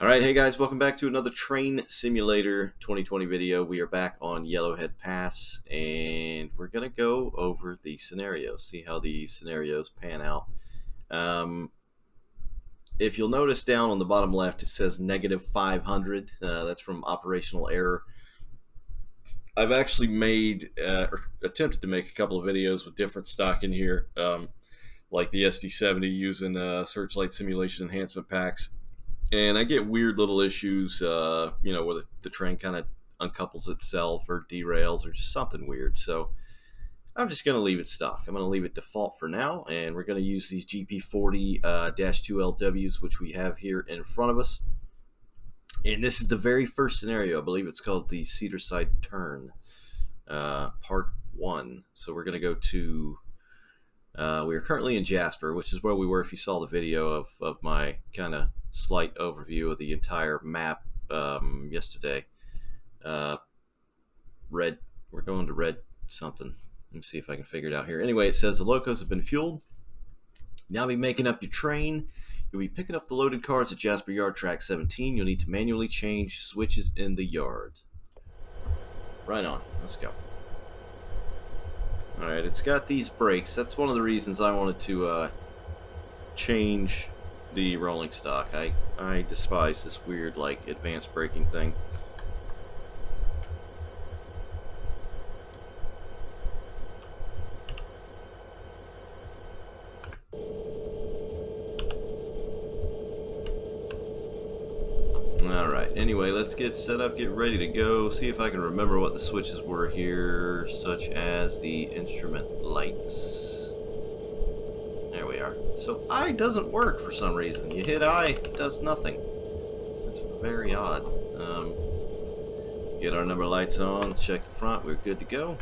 All right, hey guys, welcome back to another Train Simulator 2020 video. We are back on Yellowhead Pass, and we're going to go over the scenarios, see how the scenarios pan out. If you'll notice down on the bottom left, it says -500. That's from operational error. I've actually made, or attempted to make a couple of videos with different stock in here, like the SD70 using Searchlight Simulation Enhancement Packs. And I get weird little issues, where the train kind of uncouples itself or derails or just something weird. So I'm just going to leave it stock. I'm going to leave it default for now, and we're going to use these GP40-2LWs, which we have here in front of us. And this is the very first scenario. I believe it's called the Cedarside Turn, Part 1. So we're going to go to... we are currently in Jasper, which is where we were if you saw the video of my kind of slight overview of the entire map yesterday. Red, we're going to red something. Let me see if I can figure it out here. Anyway, it says the locos have been fueled. Now be making up your train. You'll be picking up the loaded cars at Jasper Yard Track 17. You'll need to manually change switches in the yard. Right on. Let's go. Alright, it's got these brakes. That's one of the reasons I wanted to change the rolling stock. I despise this weird, like, advanced braking thing. Alright, anyway, let's get set up, get ready to go, see if I can remember what the switches were here, such as the instrument lights. There we are. So I doesn't work for some reason. You hit I, it does nothing. It's very odd. Get our number lights on, check the front, we're good to go.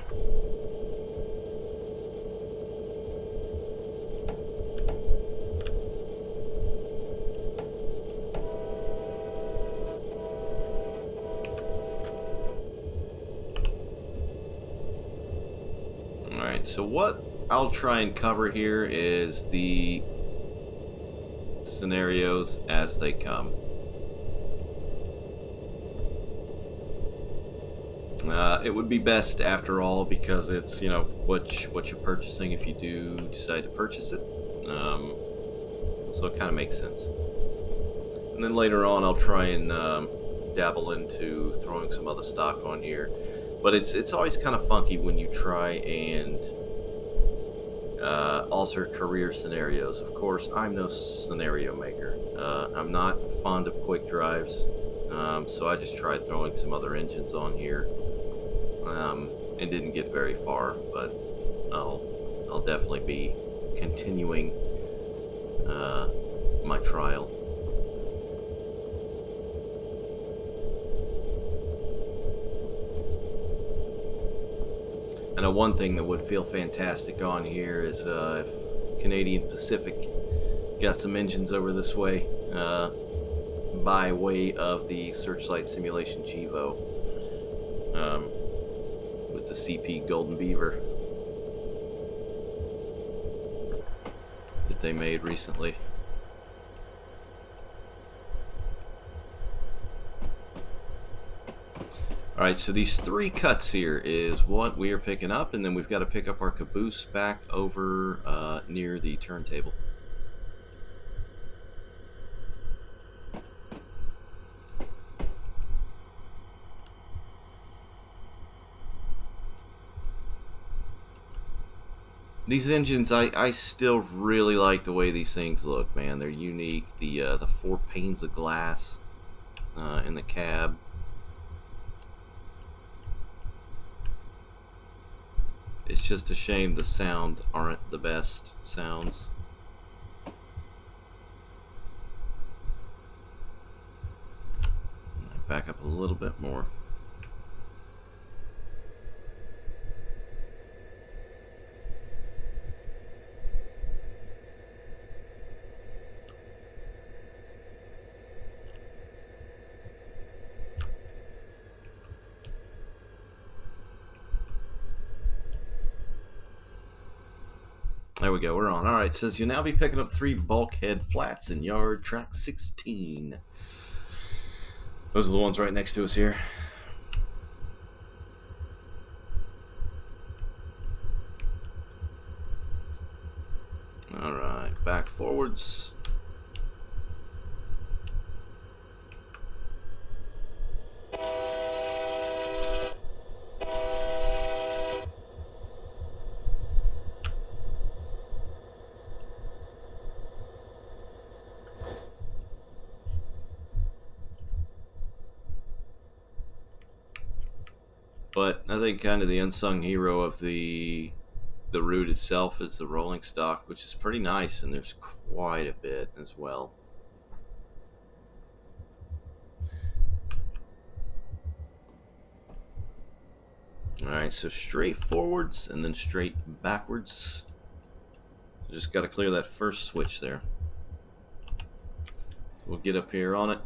Alright, so what I'll try and cover here is the scenarios as they come. It would be best, after all, because it's, you know, what you're purchasing if you do decide to purchase it. So it kind of makes sense. And then later on, I'll try and dabble into throwing some other stock on here. But it's always kind of funky when you try and alter career scenarios. Of course, I'm no scenario maker. I'm not fond of quick drives, so I just tried throwing some other engines on here, and didn't get very far. But I'll definitely be continuing my trial. I know one thing that would feel fantastic on here is if Canadian Pacific got some engines over this way by way of the Searchlight Simulation GEVO with the CP Golden Beaver that they made recently. Alright, so these three cuts here is what we are picking up, and then we've got to pick up our caboose back over near the turntable. These engines, I still really like the way these things look, man. They're unique. The 4 panes of glass in the cab. It's just a shame the sound aren't the best sounds. Back up a little bit more. There we go, we're on. Alright, it says you'll now be picking up 3 bulkhead flats in yard track 16. Those are the ones right next to us here. All right, back forwards. But I think kind of the unsung hero of the route itself is the rolling stock, which is pretty nice, and there's quite a bit as well. All right, so straight forwards and then straight backwards. So just got to clear that first switch there. So we'll get up here on it.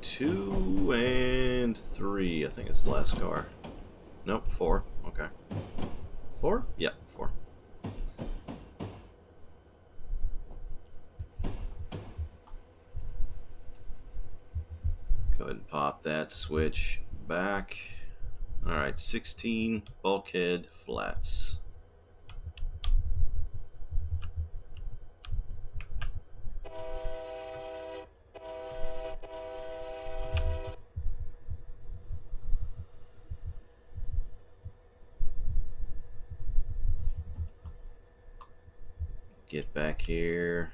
Two and three, I think it's the last car. Nope, four. Okay. Four? Yep, four. Go ahead and pop that switch back. All right, 16 bulkhead flats. Get back here.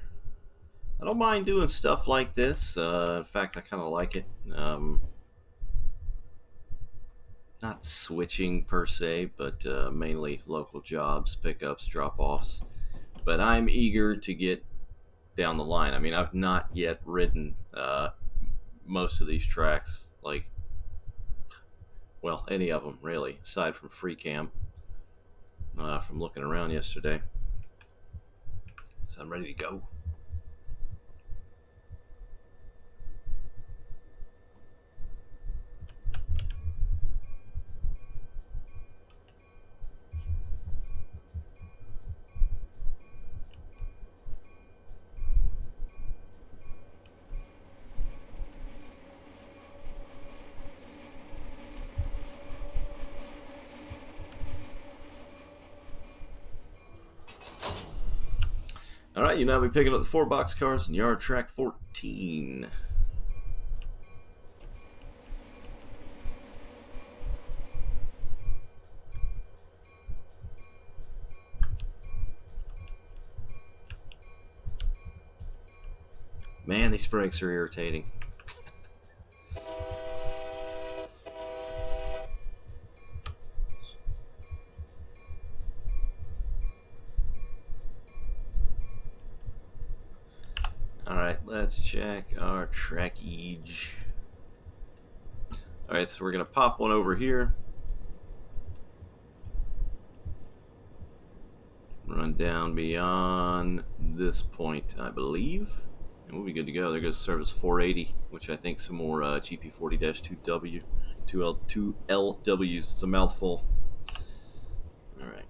I don't mind doing stuff like this. In fact, I kind of like it. Not switching per se, but mainly local jobs, pickups, drop-offs. But I'm eager to get down the line. I mean, I've not yet ridden most of these tracks, like, well, any of them really, aside from free cam from looking around yesterday. So I'm ready to go. All right, you now be picking up the 4 box cars in yard track 14. Man, these brakes are irritating. Alright, let's check our trackage. Alright, so we're going to pop one over here. Run down beyond this point, I believe. And we'll be good to go. There goes service 480, which I think some more GP40-2W, 2LWs. It's a mouthful. Alright.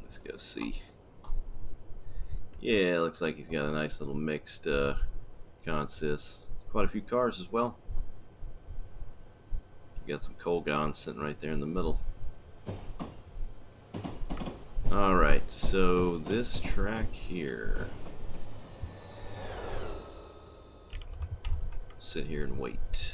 Let's go see. Yeah, looks like he's got a nice little mixed consist. Quite a few cars as well. Got some Colgons sitting right there in the middle. Alright, so this track here. Sit here and wait.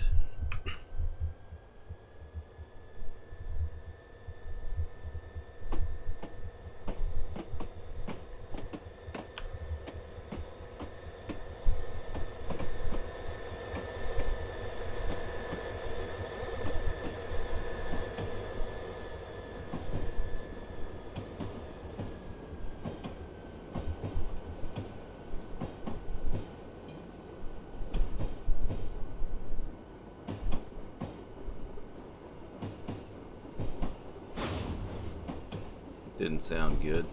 Didn't sound good.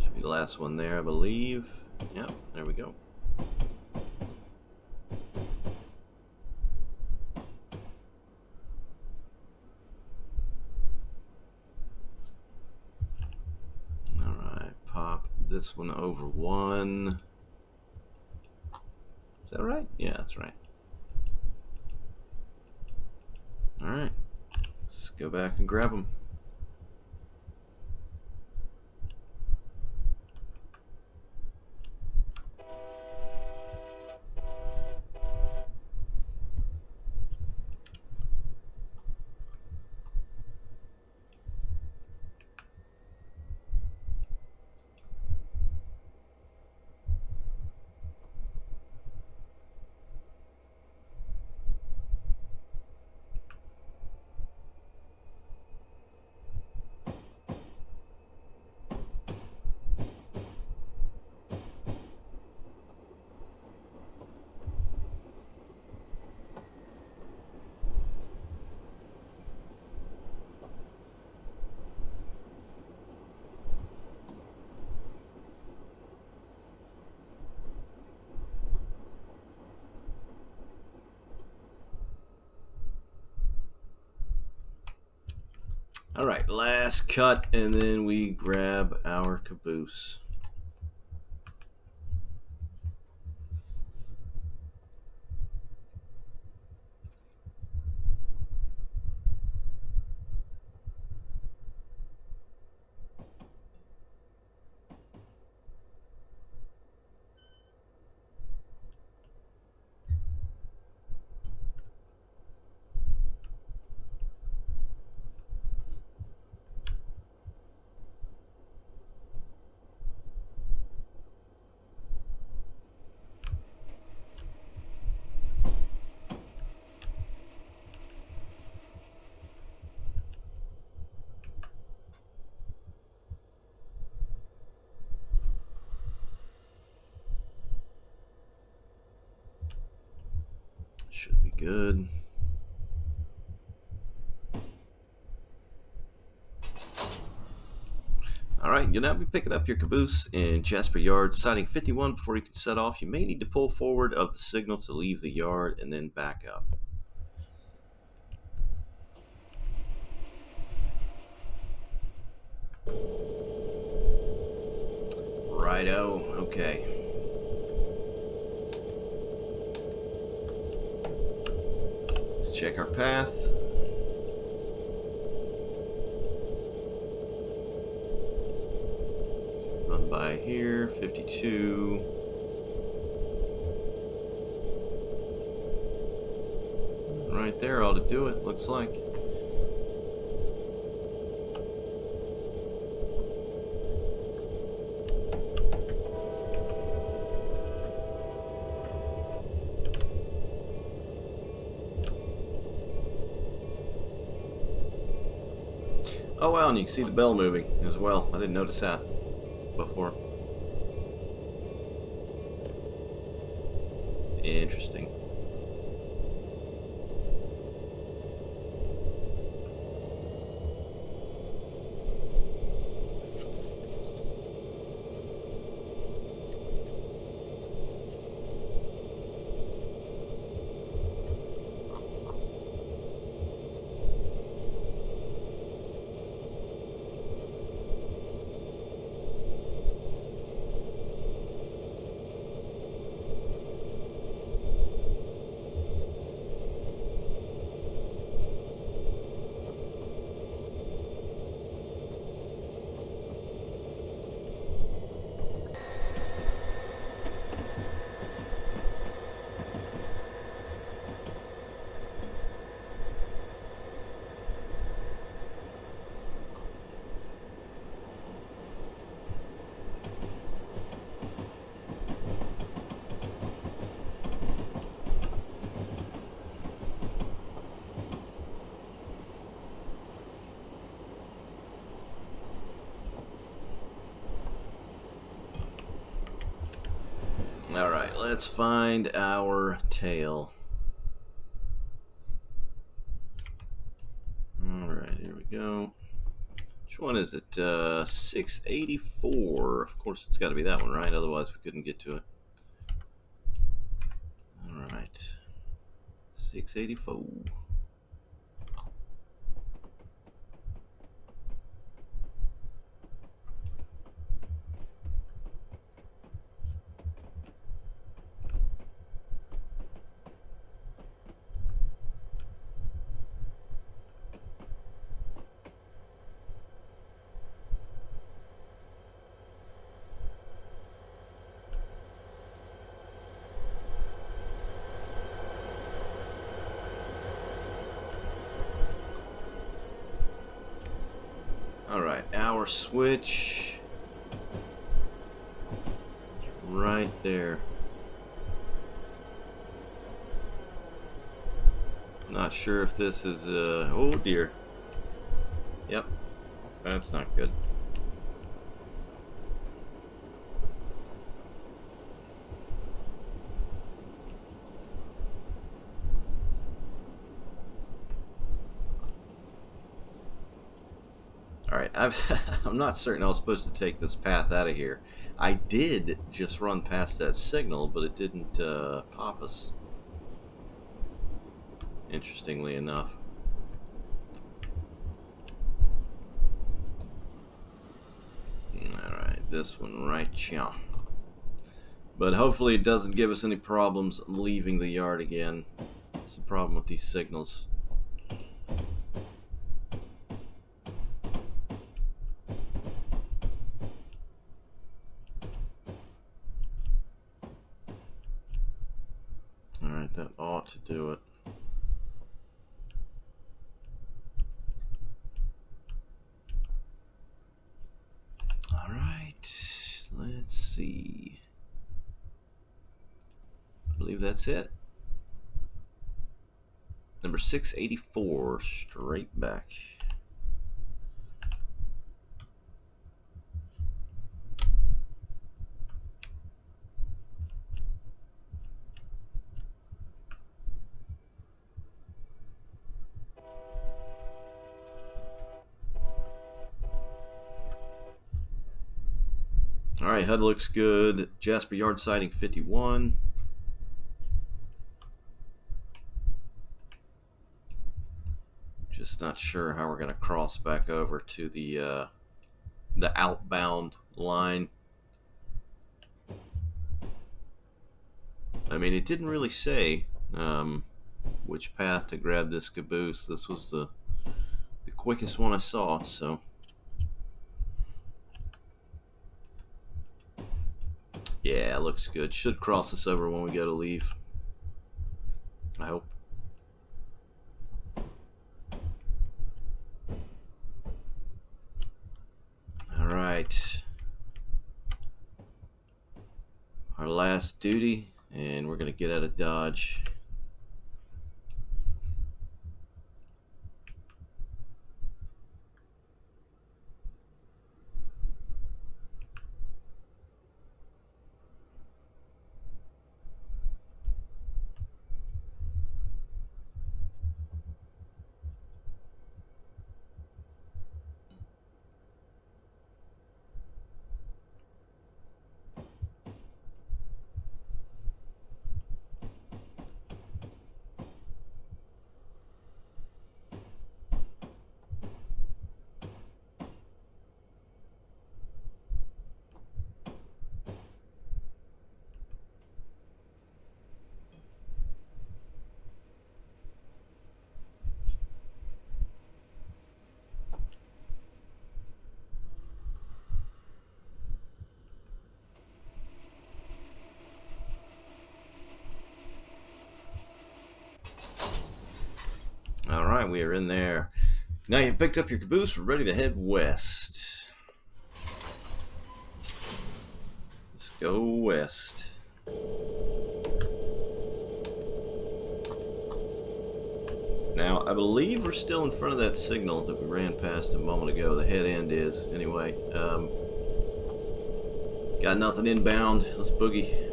Should be the last one there, I believe. Yep, there we go. Alright, pop this one over one. Is that right? Yeah, that's right. Alright, let's go back and grab them. All right, last cut, and then we grab our caboose. Should be good. All right, you'll now be picking up your caboose in Jasper Yard, siding 51 before you can set off. You may need to pull forward of the signal to leave the yard and then back up. Righto, okay. Let's check our path. Run by here, 52. Right there ought to do it, looks like. Oh wow, and you can see the bell moving as well. I didn't notice that before. Interesting. All right, let's find our tail. go. Which one is it? 684. Of course, it's got to be that one, right? Otherwise, we couldn't get to it. All right. 684. Alright, hour switch. Right there. Not sure if this is, oh dear. Yep, that's not good. Alright, I'm not certain I was supposed to take this path out of here. I did just run past that signal, but it didn't pop us. Interestingly enough. Alright, this one right here. But hopefully it doesn't give us any problems leaving the yard again. It's the problem with these signals. Alright, that ought to do it. Alright, let's see. I believe that's it. Number 684, straight back. Alright, HUD looks good. Jasper yard siding 51. Just not sure how we're going to cross back over to the outbound line. I mean, it didn't really say which path to grab this caboose. This was the quickest one I saw, so. Yeah, looks good. Should cross us over when we go to leave. I hope. Alright. Our last duty, and we're going to get out of Dodge. Alright, we are in there. Now you've picked up your caboose, we're ready to head west. Let's go west. Now, I believe we're still in front of that signal that we ran past a moment ago. The head end is, anyway. Got nothing inbound. Let's boogie.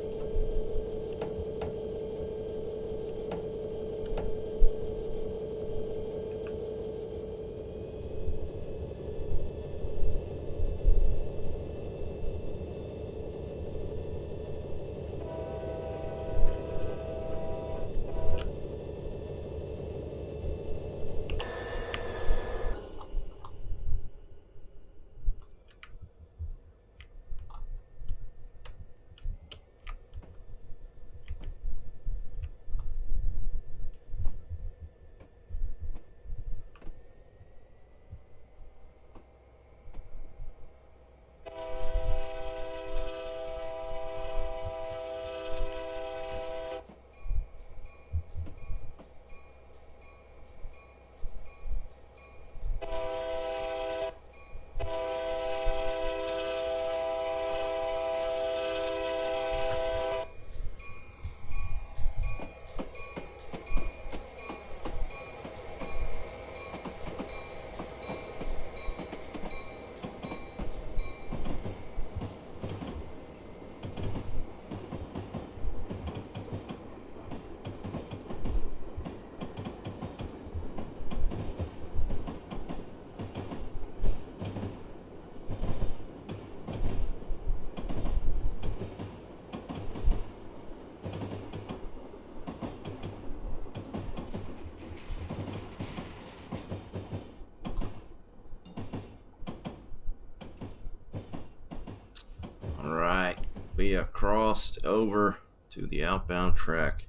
we have crossed over to the outbound track.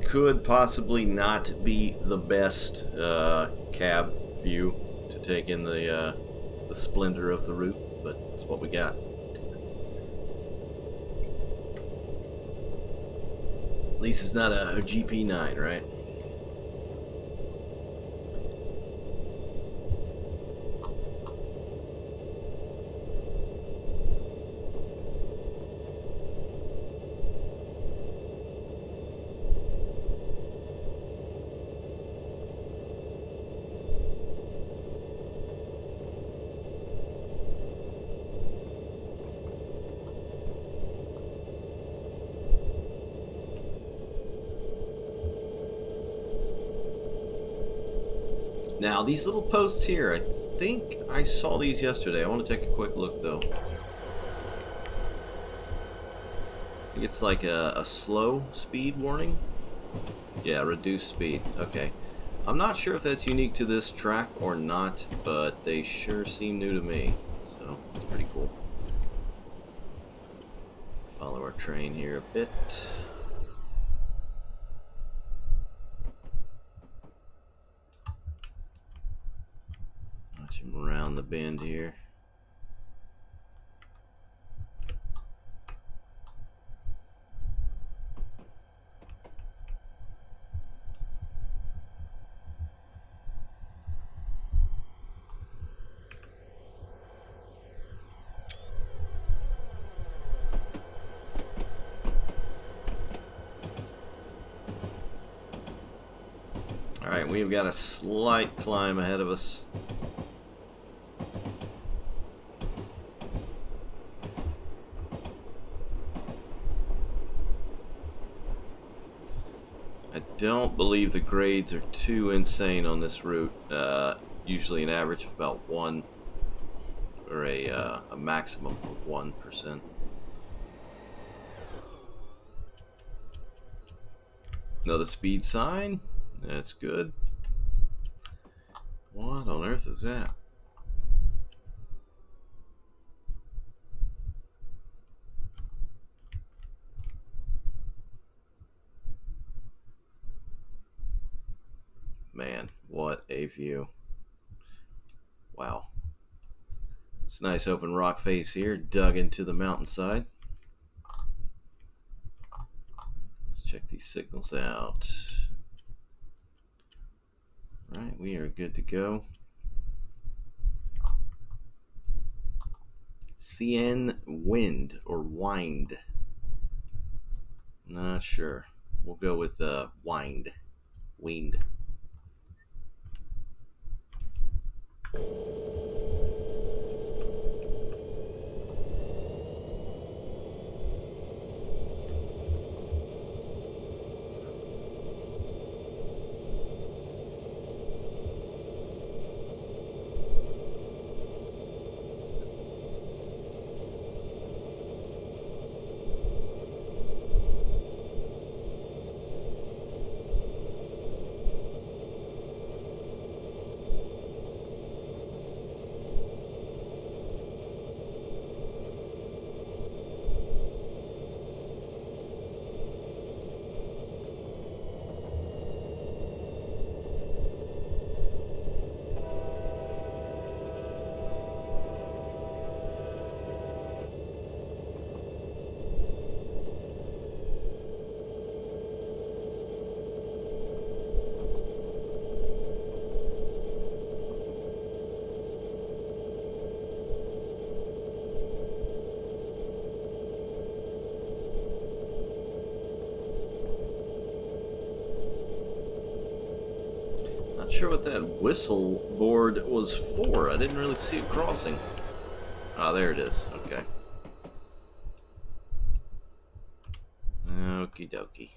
Could possibly not be the best cab view to take in the splendor of the route, but it's what we got. At least it's not a GP9, right? Now, these little posts here, I think I saw these yesterday. I want to take a quick look, though. I think it's like a slow speed warning. Yeah, reduce speed. Okay. I'm not sure if that's unique to this track or not, but they sure seem new to me. So, it's pretty cool. Follow our train here a bit. Watch him around the bend here. Alright, we've got a slight climb ahead of us. I don't believe the grades are too insane on this route. Usually an average of about 1 or a maximum of 1%. Another speed sign. That's good. What on earth is that? Man, what a view. Wow. It's a nice open rock face here, dug into the mountainside. Let's check these signals out. Alright, we are good to go. CN wind or wind. Not sure. We'll go with wind. Wind. Not sure what that whistle board was for. I didn't really see it crossing. Ah, there it is. Okay. Okie dokie.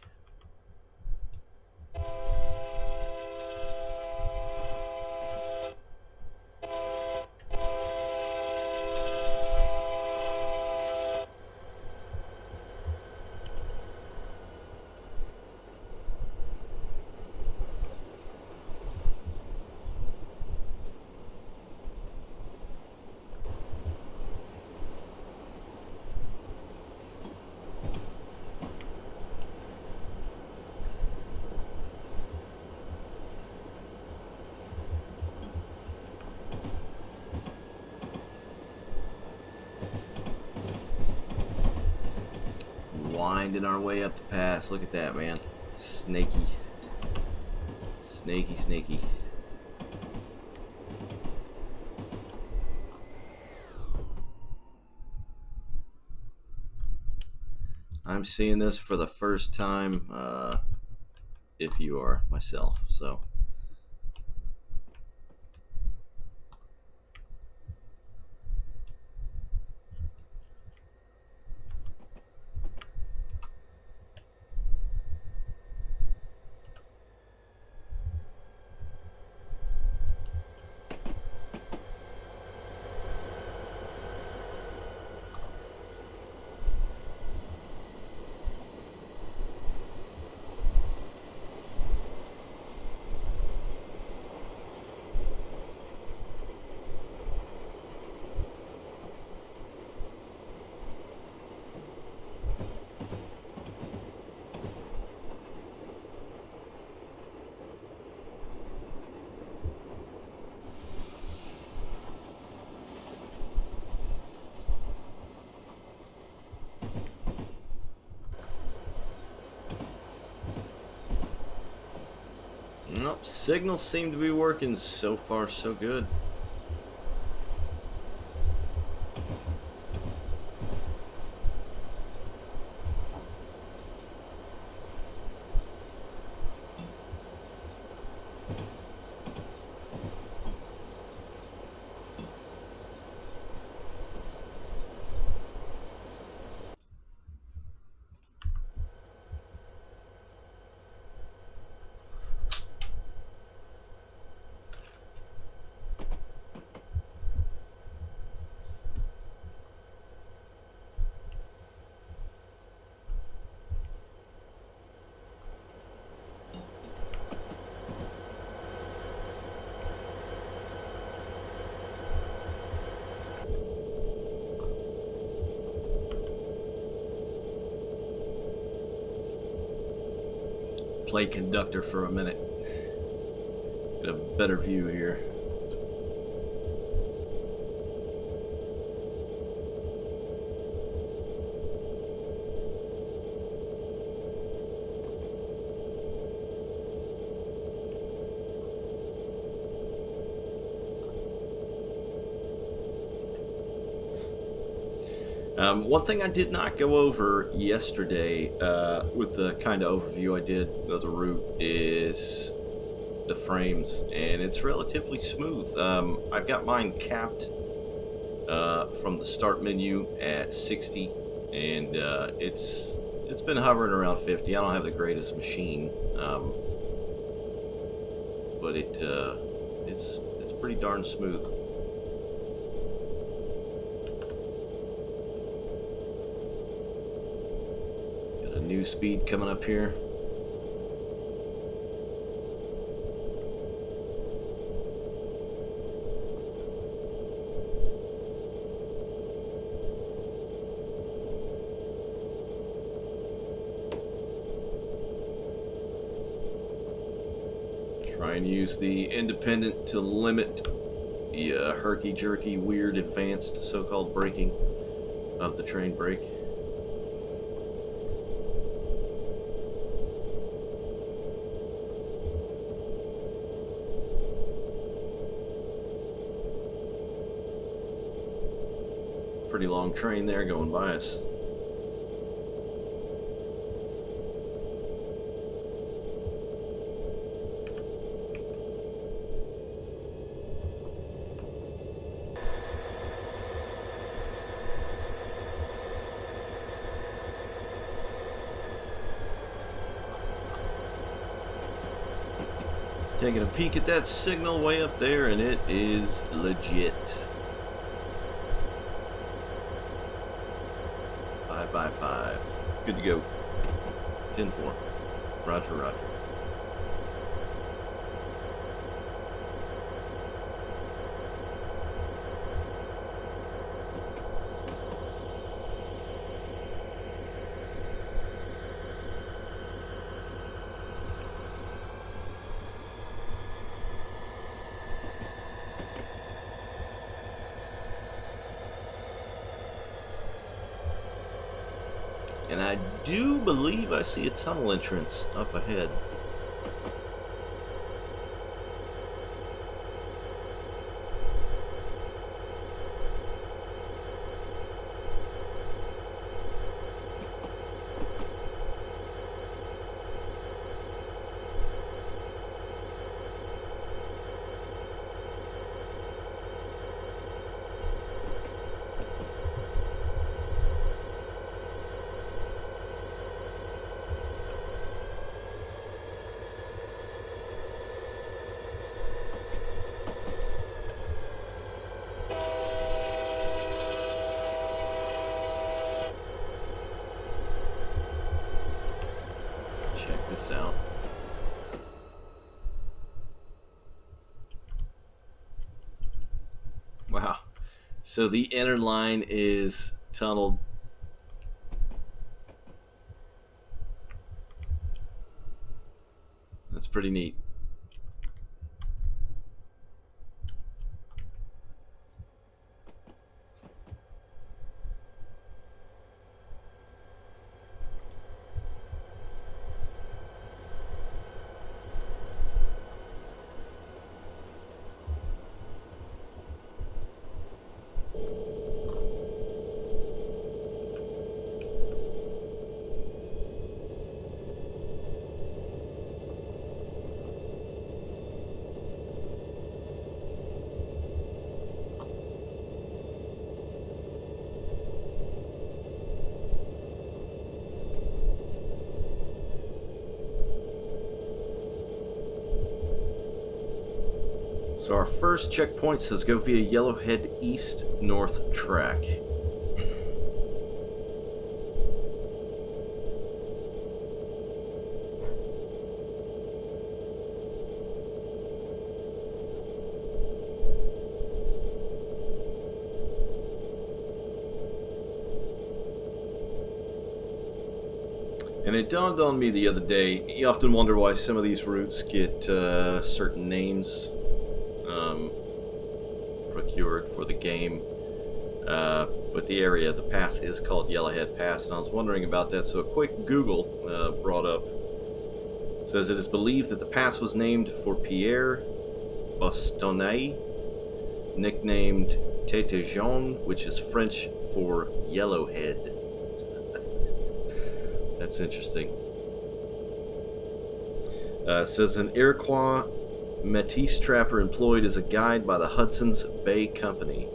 winding our way up the pass. Look at that, man. Snaky. Snaky, snaky. I'm seeing this for the first time, if you are myself, so. Nope, signals seem to be working so far, so good. Play conductor for a minute. Get a better view here. One thing I did not go over yesterday with the kind of overview I did of the route is the frames, and it's relatively smooth. I've got mine capped from the start menu at 60, and it's been hovering around 50. I don't have the greatest machine, but it's pretty darn smooth. New speed coming up here. Try and use the independent to limit the herky-jerky, weird, advanced so-called braking of the train brake. Pretty long train there going by us. Taking a peek at that signal way up there, and it is legit. 5x5. Good to go. 10-4. Roger, roger. And I do believe I see a tunnel entrance up ahead. Check this out. Wow. So the inner line is tunneled. That's pretty neat. So our first checkpoint says go via Yellowhead East North track. And it dawned on me the other day, you often wonder why some of these routes get certain names procured for the game. But the area, the pass, is called Yellowhead Pass, and I was wondering about that. So a quick Google brought up, says it is believed that the pass was named for Pierre Bostonais, nicknamed Tete Jaune, which is French for Yellowhead. That's interesting. It says an Iroquois Métis trapper employed as a guide by the Hudson's Bay Company.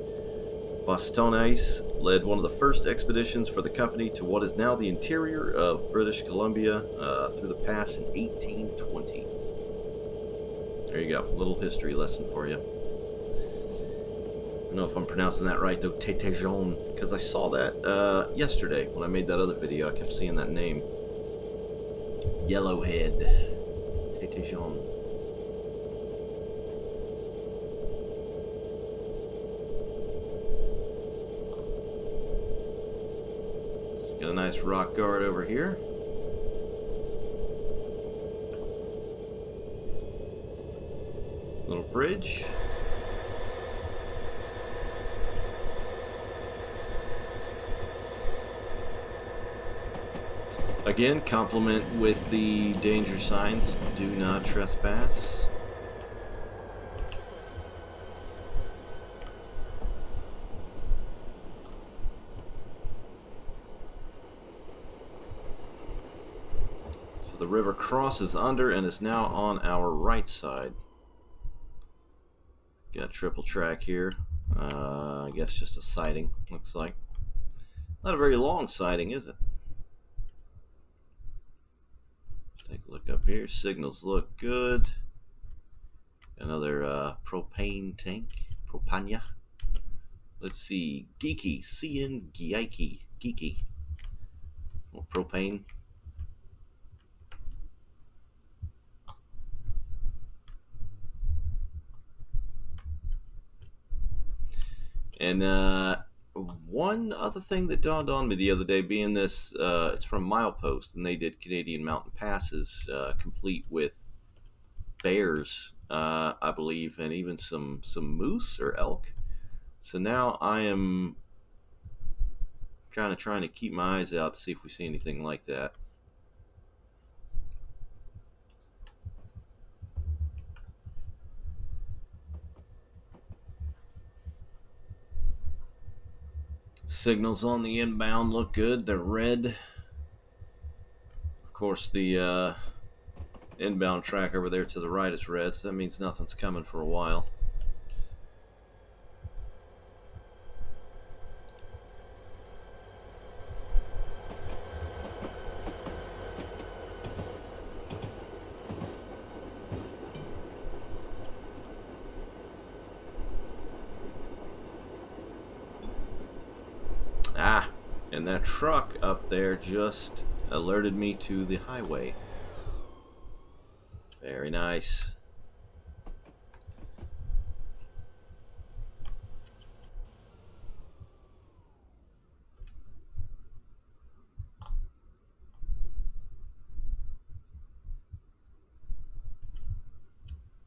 Bostonais led one of the first expeditions for the company to what is now the interior of British Columbia through the pass in 1820. There you go, a little history lesson for you. I don't know if I'm pronouncing that right though, Tete Jaune, because I saw that yesterday when I made that other video. I kept seeing that name. Yellowhead. Tete Jaune. Got a nice rock guard over here. Little bridge. Again, compliment with the danger signs. Do not trespass. So the river crosses under and is now on our right side. Got triple track here. I guess just a siding, looks like. Not a very long siding, is it? Take a look up here. Signals look good. Another propane tank. Propania. Let's see. Geeky. Cien Geeky. Geeky. Well, propane. And one other thing that dawned on me the other day, being this, it's from Milepost, and they did Canadian mountain passes, complete with bears, I believe, and even some moose or elk. So now I am kind of trying to keep my eyes out to see if we see anything like that. Signals on the inbound look good. They're red. Of course, the inbound track over there to the right is red, so that means nothing's coming for a while. Ah, and that truck up there just alerted me to the highway. Very nice.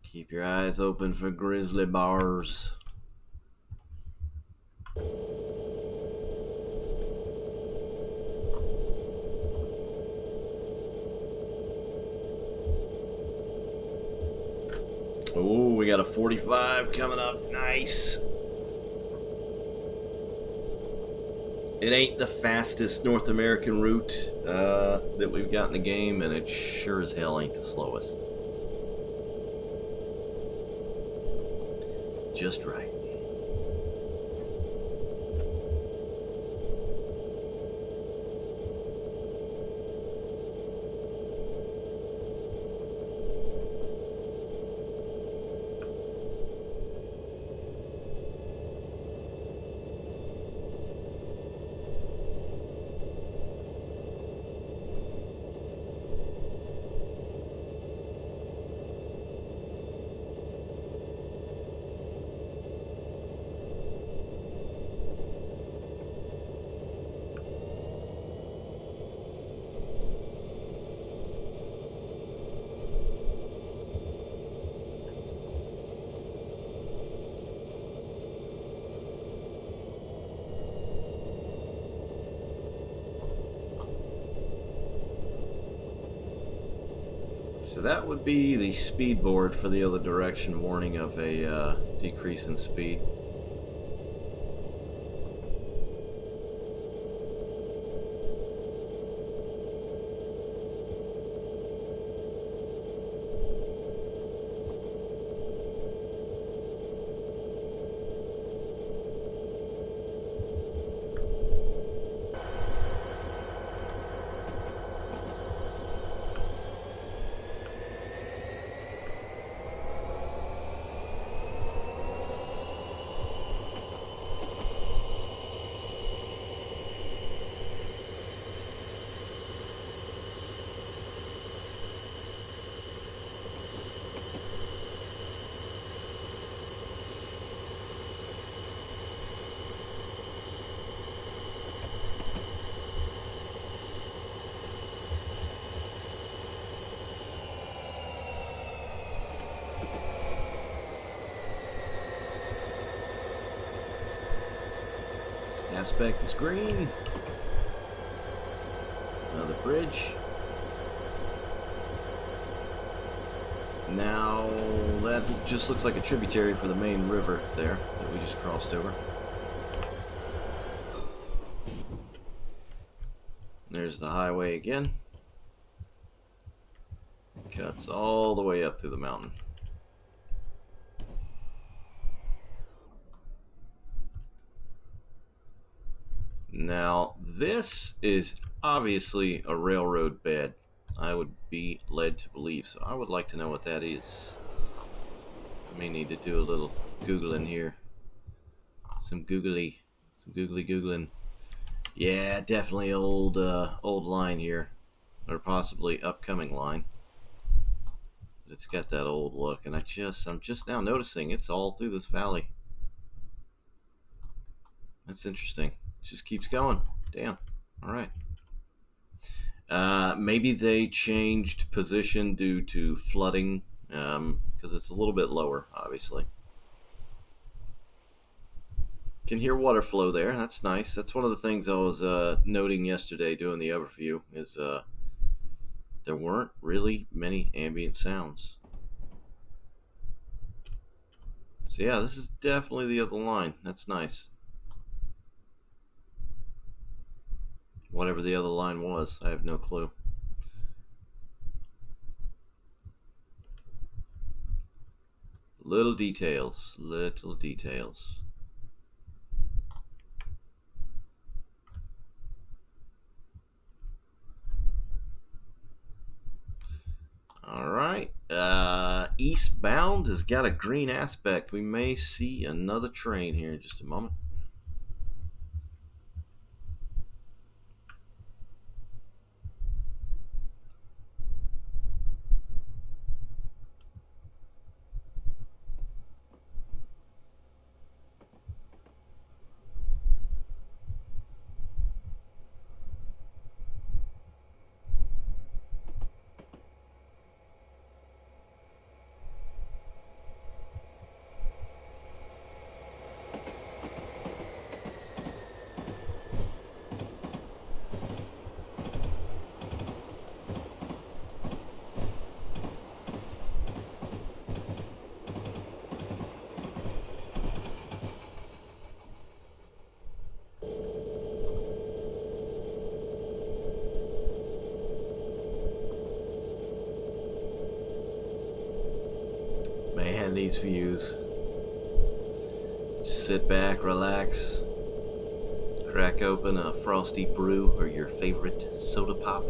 Keep your eyes open for grizzly bears. Oh, we got a 45 coming up. Nice. It ain't the fastest North American route that we've got in the game, and it sure as hell ain't the slowest. Just right. So that would be the speed board for the other direction, warning of a decrease in speed. Aspect is green. Another bridge. Now that just looks like a tributary for the main river there that we just crossed over. There's the highway again. Cuts all the way up through the mountain. Now, this is obviously a railroad bed. I would be led to believe, so I would like to know what that is. I may need to do a little Googling here. Some googly Googling. Yeah, definitely old line here. Or possibly upcoming line. But it's got that old look, and I'm just now noticing it's all through this valley. That's interesting. It just keeps going. Damn. All right. Maybe they changed position due to flooding, because it's a little bit lower, obviously. Can hear water flow there. That's nice. That's one of the things I was noting yesterday doing the overview is there weren't really many ambient sounds. So yeah, this is definitely the other line. That's nice. Whatever the other line was, I have no clue. Little details, little details. All right. Eastbound has got a green aspect. We may see another train here in just a moment. Man, these views. Sit back, relax, crack open a frosty brew or your favorite soda pop.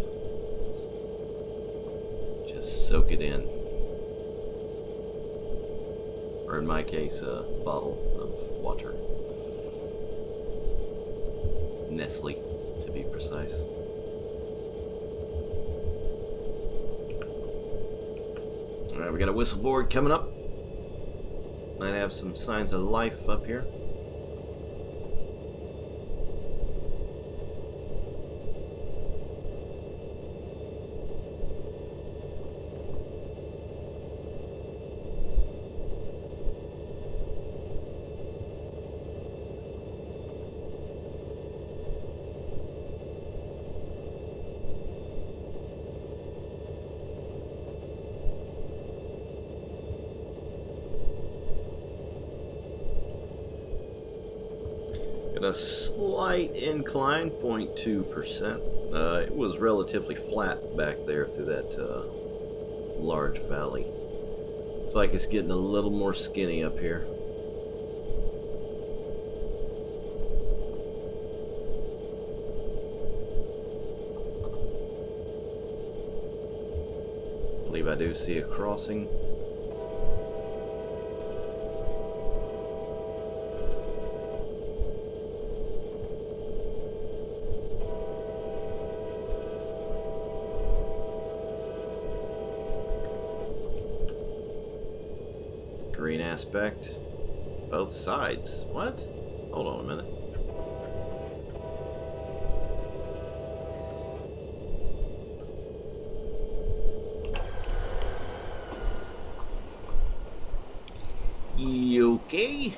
Just soak it in. Or in my case, a bottle of water. Nestle, to be precise. Alright, we got a whistle board coming up. Might have some signs of life up here. Got a slight incline, 0.2%. It was relatively flat back there through that large valley. Looks like it's getting a little more skinny up here. I believe I do see a crossing. Green aspect. Both sides. What? Hold on a minute. Okay.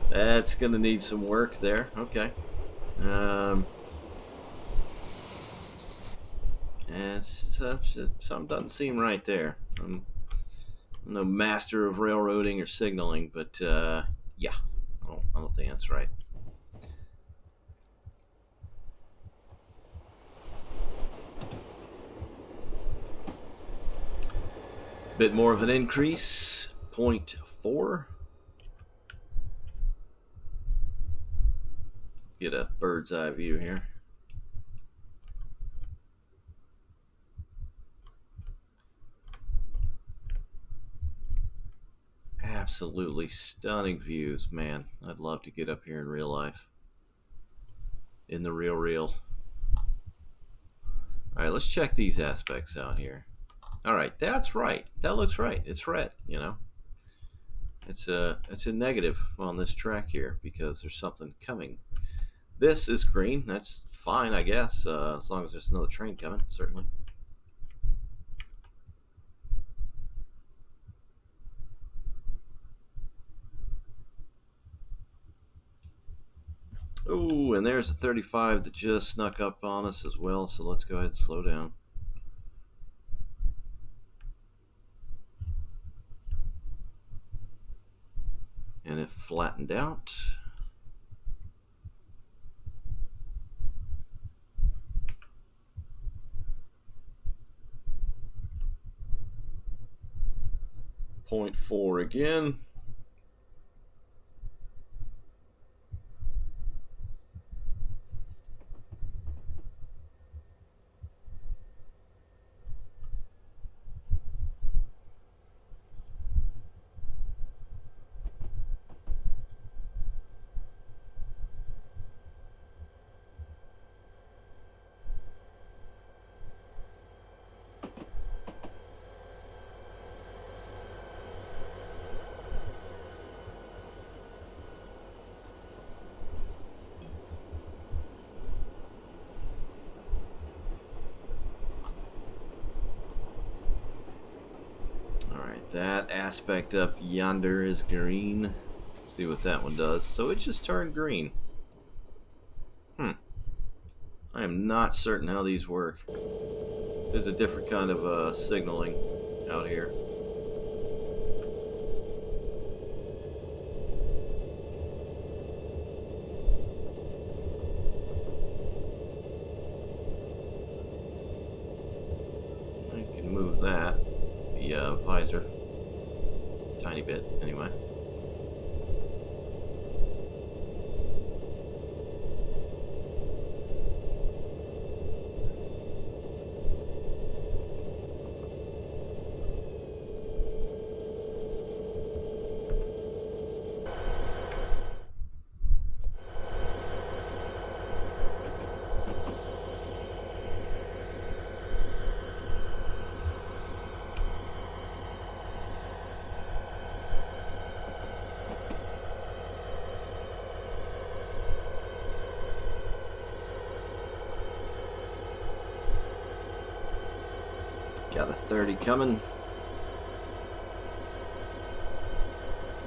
That's gonna need some work there. Okay. Something doesn't seem right there. I'm no master of railroading or signaling, but yeah, I don't think that's right. Bit more of an increase, 0.4. Get a bird's eye view here. Absolutely stunning views, man. I'd love to get up here in real life. In the real. Alright, let's check these aspects out here. Alright, that's right. That looks right. It's red, you know. It's a negative on this track here because there's something coming. This is green. That's fine, I guess, as long as there's another train coming, certainly. Oh, and there's a 35 that just snuck up on us as well, so let's go ahead and slow down. And it flattened out. .4 again. That aspect up yonder is green. See what that one does. So it just turned green. I am not certain how these work. There's a different kind of signaling out here. I can move that. The visor. Tiny bit, anyway. Got a 30 coming.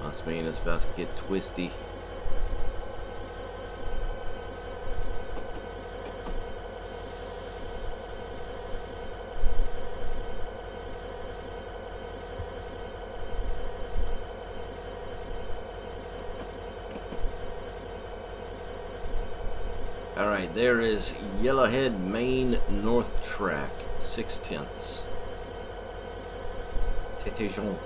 Must mean it's about to get twisty. Alright, there is Yellowhead Main North Track, 6/10. Tétéjon.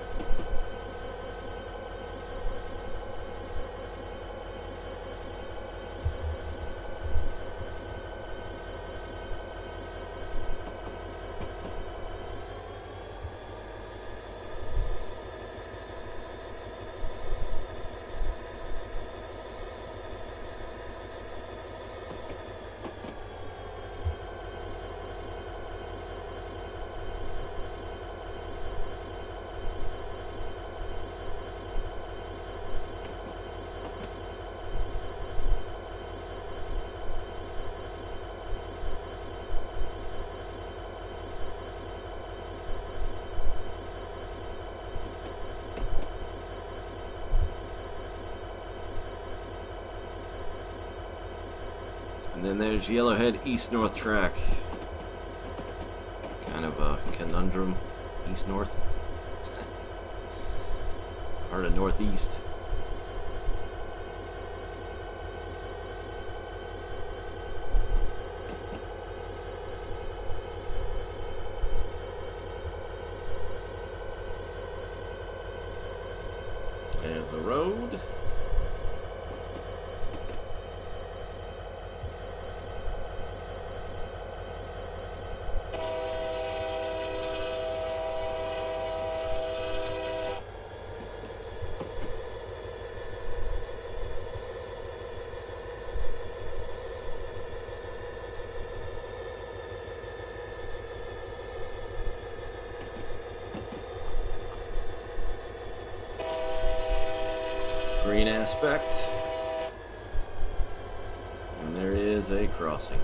And then there's Yellowhead East-North Track. Kind of a conundrum. East-North. Or the Northeast. There's a road. Green aspect. And there is a crossing.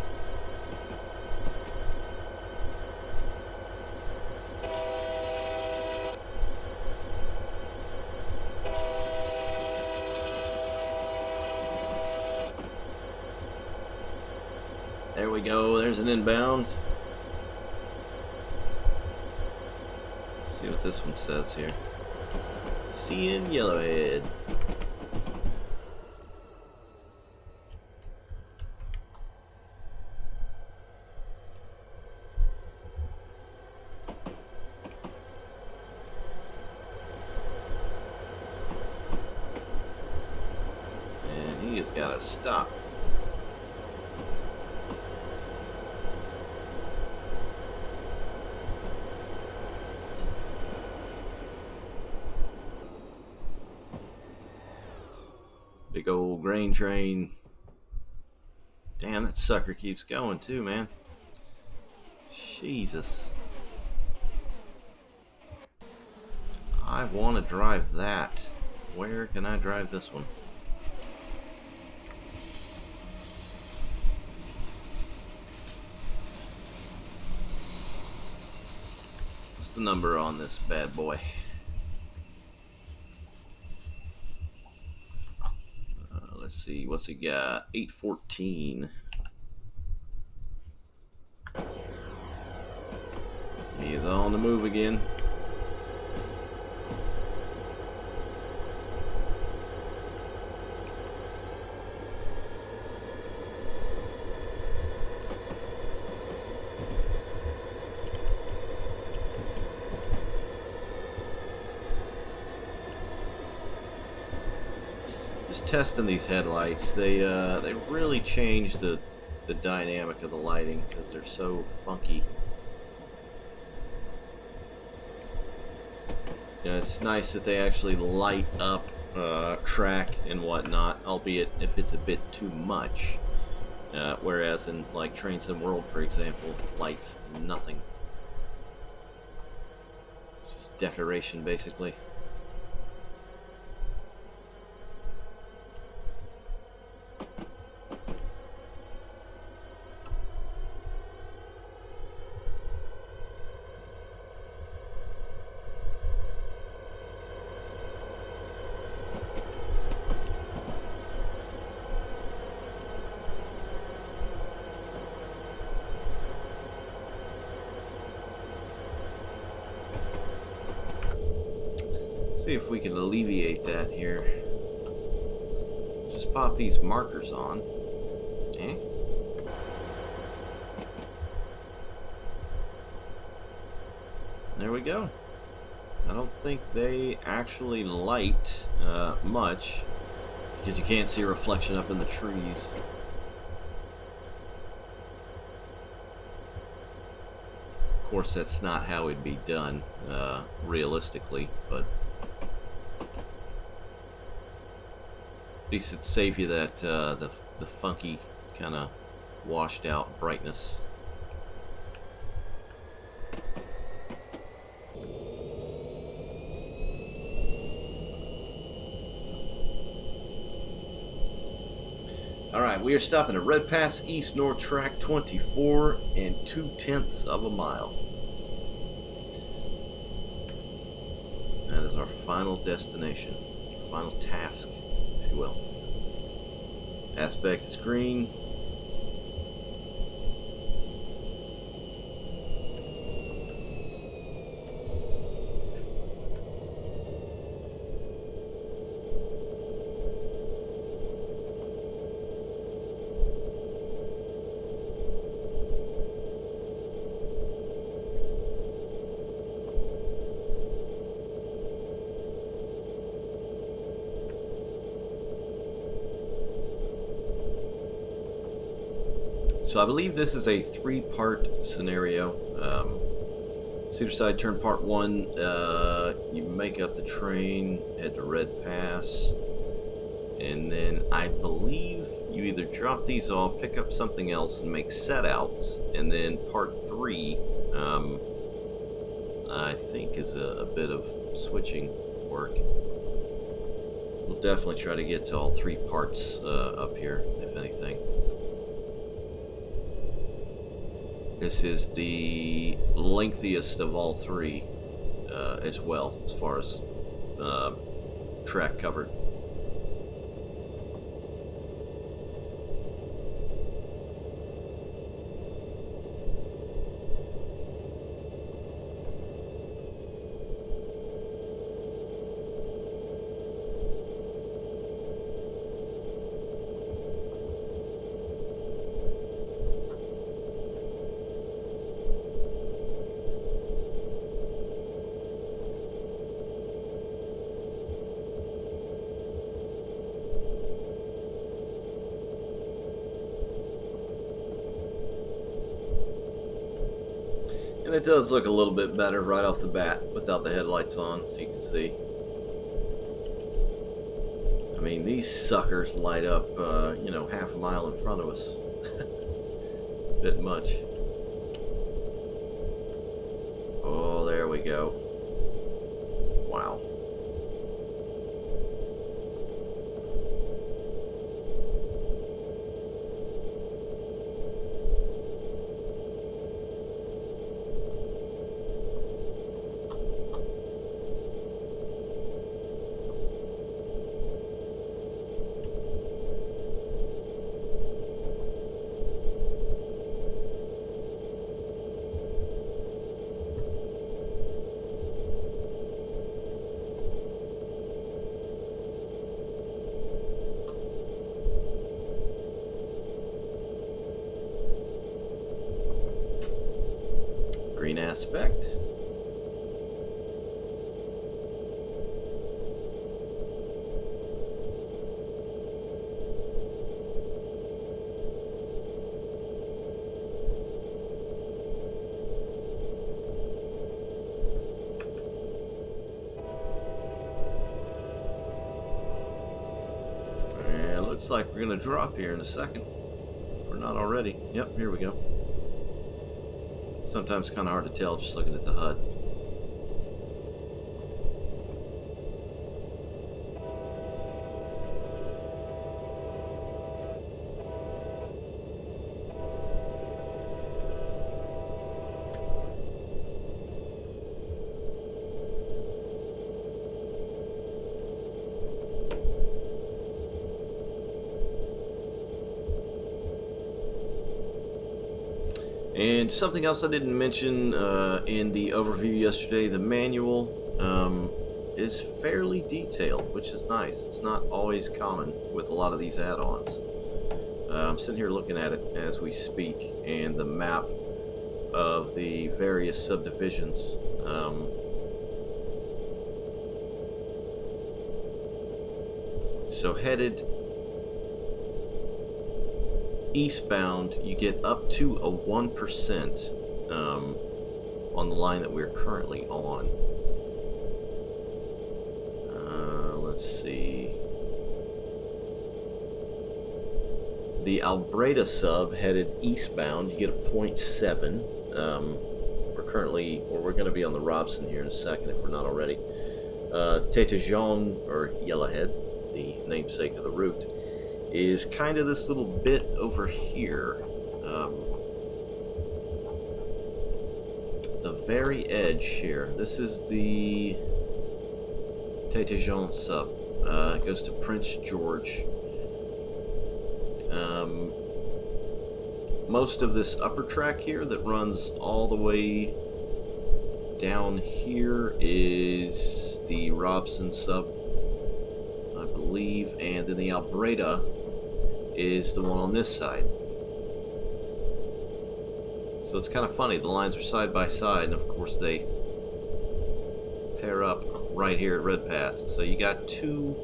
There we go. There's an inbound. Let's see what this one says here. Seeing Yellowhead. And he has got to stop. Big old grain train. Damn, that sucker keeps going too, man. Jesus. I want to drive that. Where can I drive this one? What's the number on this bad boy? Let's see, what's he got? 814. He is on the move again. Just testing these headlights. They really change the dynamic of the lighting because they're so funky. Yeah, it's nice that they actually light up track and whatnot, albeit if it's a bit too much. Whereas in like Train Sim World, for example, lights nothing. It's just decoration, basically. See if we can alleviate that here. Just pop these markers on. Eh? There we go. I don't think they actually light much because you can't see a reflection up in the trees. Of course, that's not how it'd be done realistically, but at least it saves you that the funky kind of washed out brightness. Alright, we are stopping at Red Pass East North Track 24 and 2/10 of a mile. That is our final destination, final task, if you will. Aspect is green. So I believe this is a three-part scenario. Cedarside turn part 1, you make up the train, head to Red Pass, and then I believe you either drop these off, pick up something else, and make set-outs, and then part 3, I think is a bit of switching work. We'll definitely try to get to all three parts up here, if anything. This is the lengthiest of all three as well, as far as track covered. And it does look a little bit better right off the bat without the headlights on, as you can see. I mean, these suckers light up, you know, half a mile in front of us. Bit much. Oh, there we go. Wow. Green aspect. And looks like we're going to drop here in a second. If we're not already. Yep, here we go. Sometimes kind of hard to tell just looking at the HUD. And something else I didn't mention in the overview yesterday, the manual is fairly detailed, which is nice. It's not always common with a lot of these add-ons. I'm sitting here looking at it as we speak, and the map of the various subdivisions. So headed eastbound, you get up to a 1% on the line that we're currently on. Let's see. The Albreda sub headed eastbound, you get a 0.7. We're going to be on the Robson here in a second if we're not already. Tétajon, or Yellowhead, the namesake of the route, is kind of this little bit over here. The very edge here. This is the Tétajon sub. It goes to Prince George. Most of this upper track here that runs all the way down here is the Robson sub, I believe, and then the Albreda is the one on this side. So it's kind of funny, the lines are side by side, and of course they pair up right here at Red Pass. So you got two,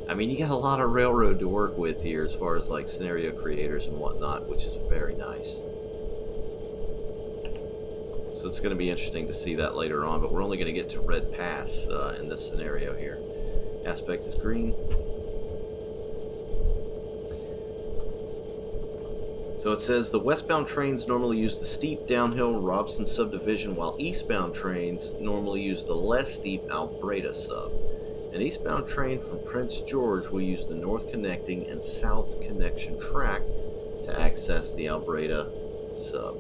I mean, you got a lot of railroad to work with here as far as like scenario creators and whatnot, which is very nice. So it's going to be interesting to see that later on, but we're only going to get to Red Pass in this scenario here. Aspect is green. So it says the westbound trains normally use the steep downhill Robson subdivision, while eastbound trains normally use the less steep Albreda sub. An eastbound train from Prince George will use the north connecting and south connection track to access the Albreda sub.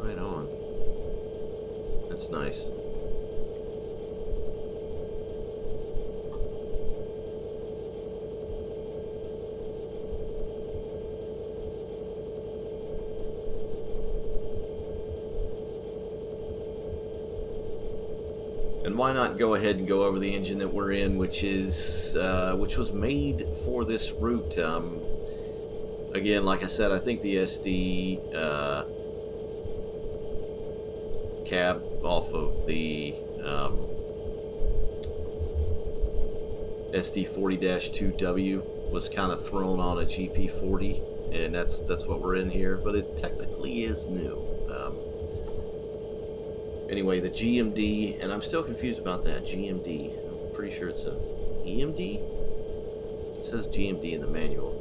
Right on. That's nice. And why not go ahead and go over the engine that we're in, which was made for this route. Again, like I said, I think the SD cab off of the SD40-2W was kind of thrown on a GP40, and that's what we're in here. But it technically is new. Anyway, the GMD, and I'm still confused about that, GMD. I'm pretty sure it's a EMD? It says GMD in the manual.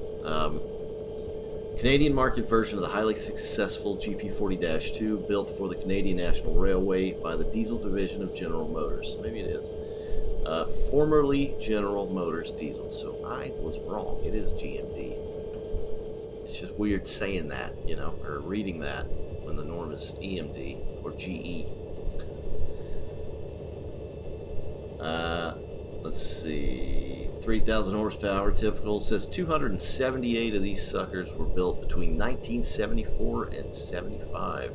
Canadian market version of the highly successful GP40-2, built for the Canadian National Railway by the Diesel Division of General Motors. Maybe it is. Formerly General Motors Diesel. So I was wrong. It is GMD. It's just weird saying that, you know, or reading that when the norm is EMD or GE. Let's see, 3,000 horsepower, typical. It says 278 of these suckers were built between 1974 and 75.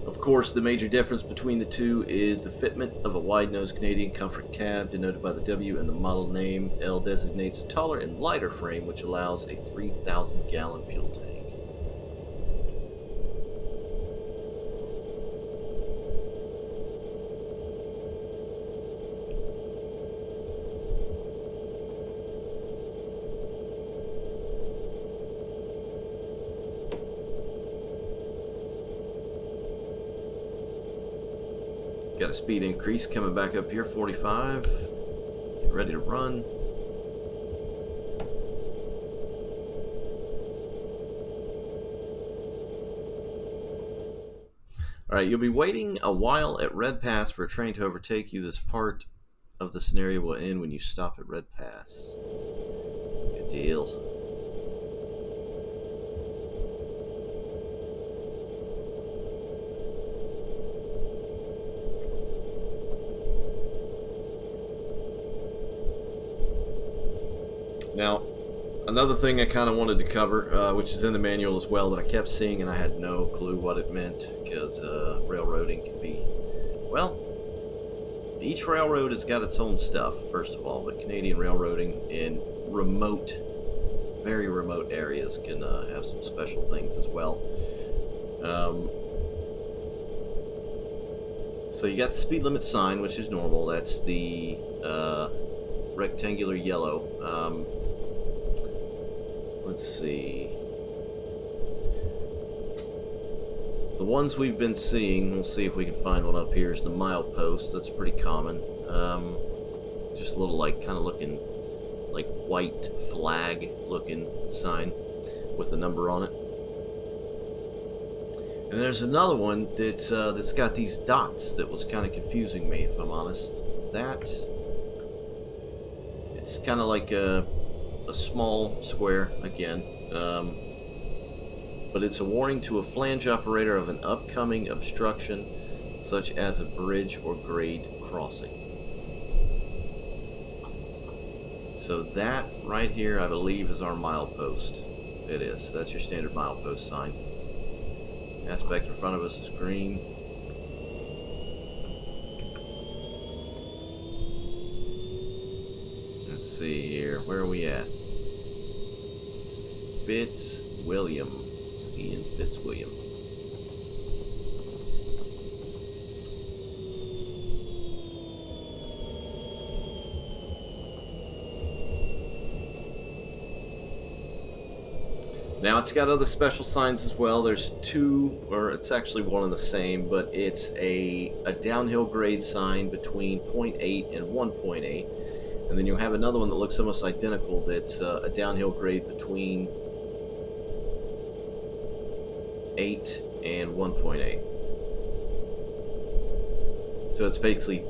Of course, the major difference between the two is the fitment of a wide-nosed Canadian comfort cab, denoted by the W, and the model name. L designates a taller and lighter frame, which allows a 3,000-gallon fuel tank. Got a speed increase coming back up here, 45. Get ready to run. Alright, you'll be waiting a while at Red Pass for a train to overtake you. This part of the scenario will end when you stop at Red Pass. Good deal. Now, another thing I kind of wanted to cover, which is in the manual as well, that I kept seeing and I had no clue what it meant, because railroading can be, well, each railroad has got its own stuff, first of all, but Canadian railroading in remote, very remote areas can have some special things as well. So you got the speed limit sign, which is normal. That's the rectangular yellow. Let's see. The ones we've been seeing, we'll see if we can find one up here, is the milepost. That's pretty common. Just a little, like, kind of looking like white flag looking sign with a number on it. And there's another one that's got these dots that was kind of confusing me, if I'm honest. It's kind of like a small square again, but it's a warning to a flange operator of an upcoming obstruction, such as a bridge or grade crossing. So that right here, I believe, is our milepost. It is. That's your standard milepost sign. Aspect in front of us is green. Let's see here. Where are we at? Fitzwilliam. See in Fitzwilliam. Now it's got other special signs as well. There's two, or it's actually one and the same, but it's a downhill grade sign between 0.8 and 1.8. And then you'll have another one that looks almost identical that's a downhill grade between 8 and 1.8. So it's basically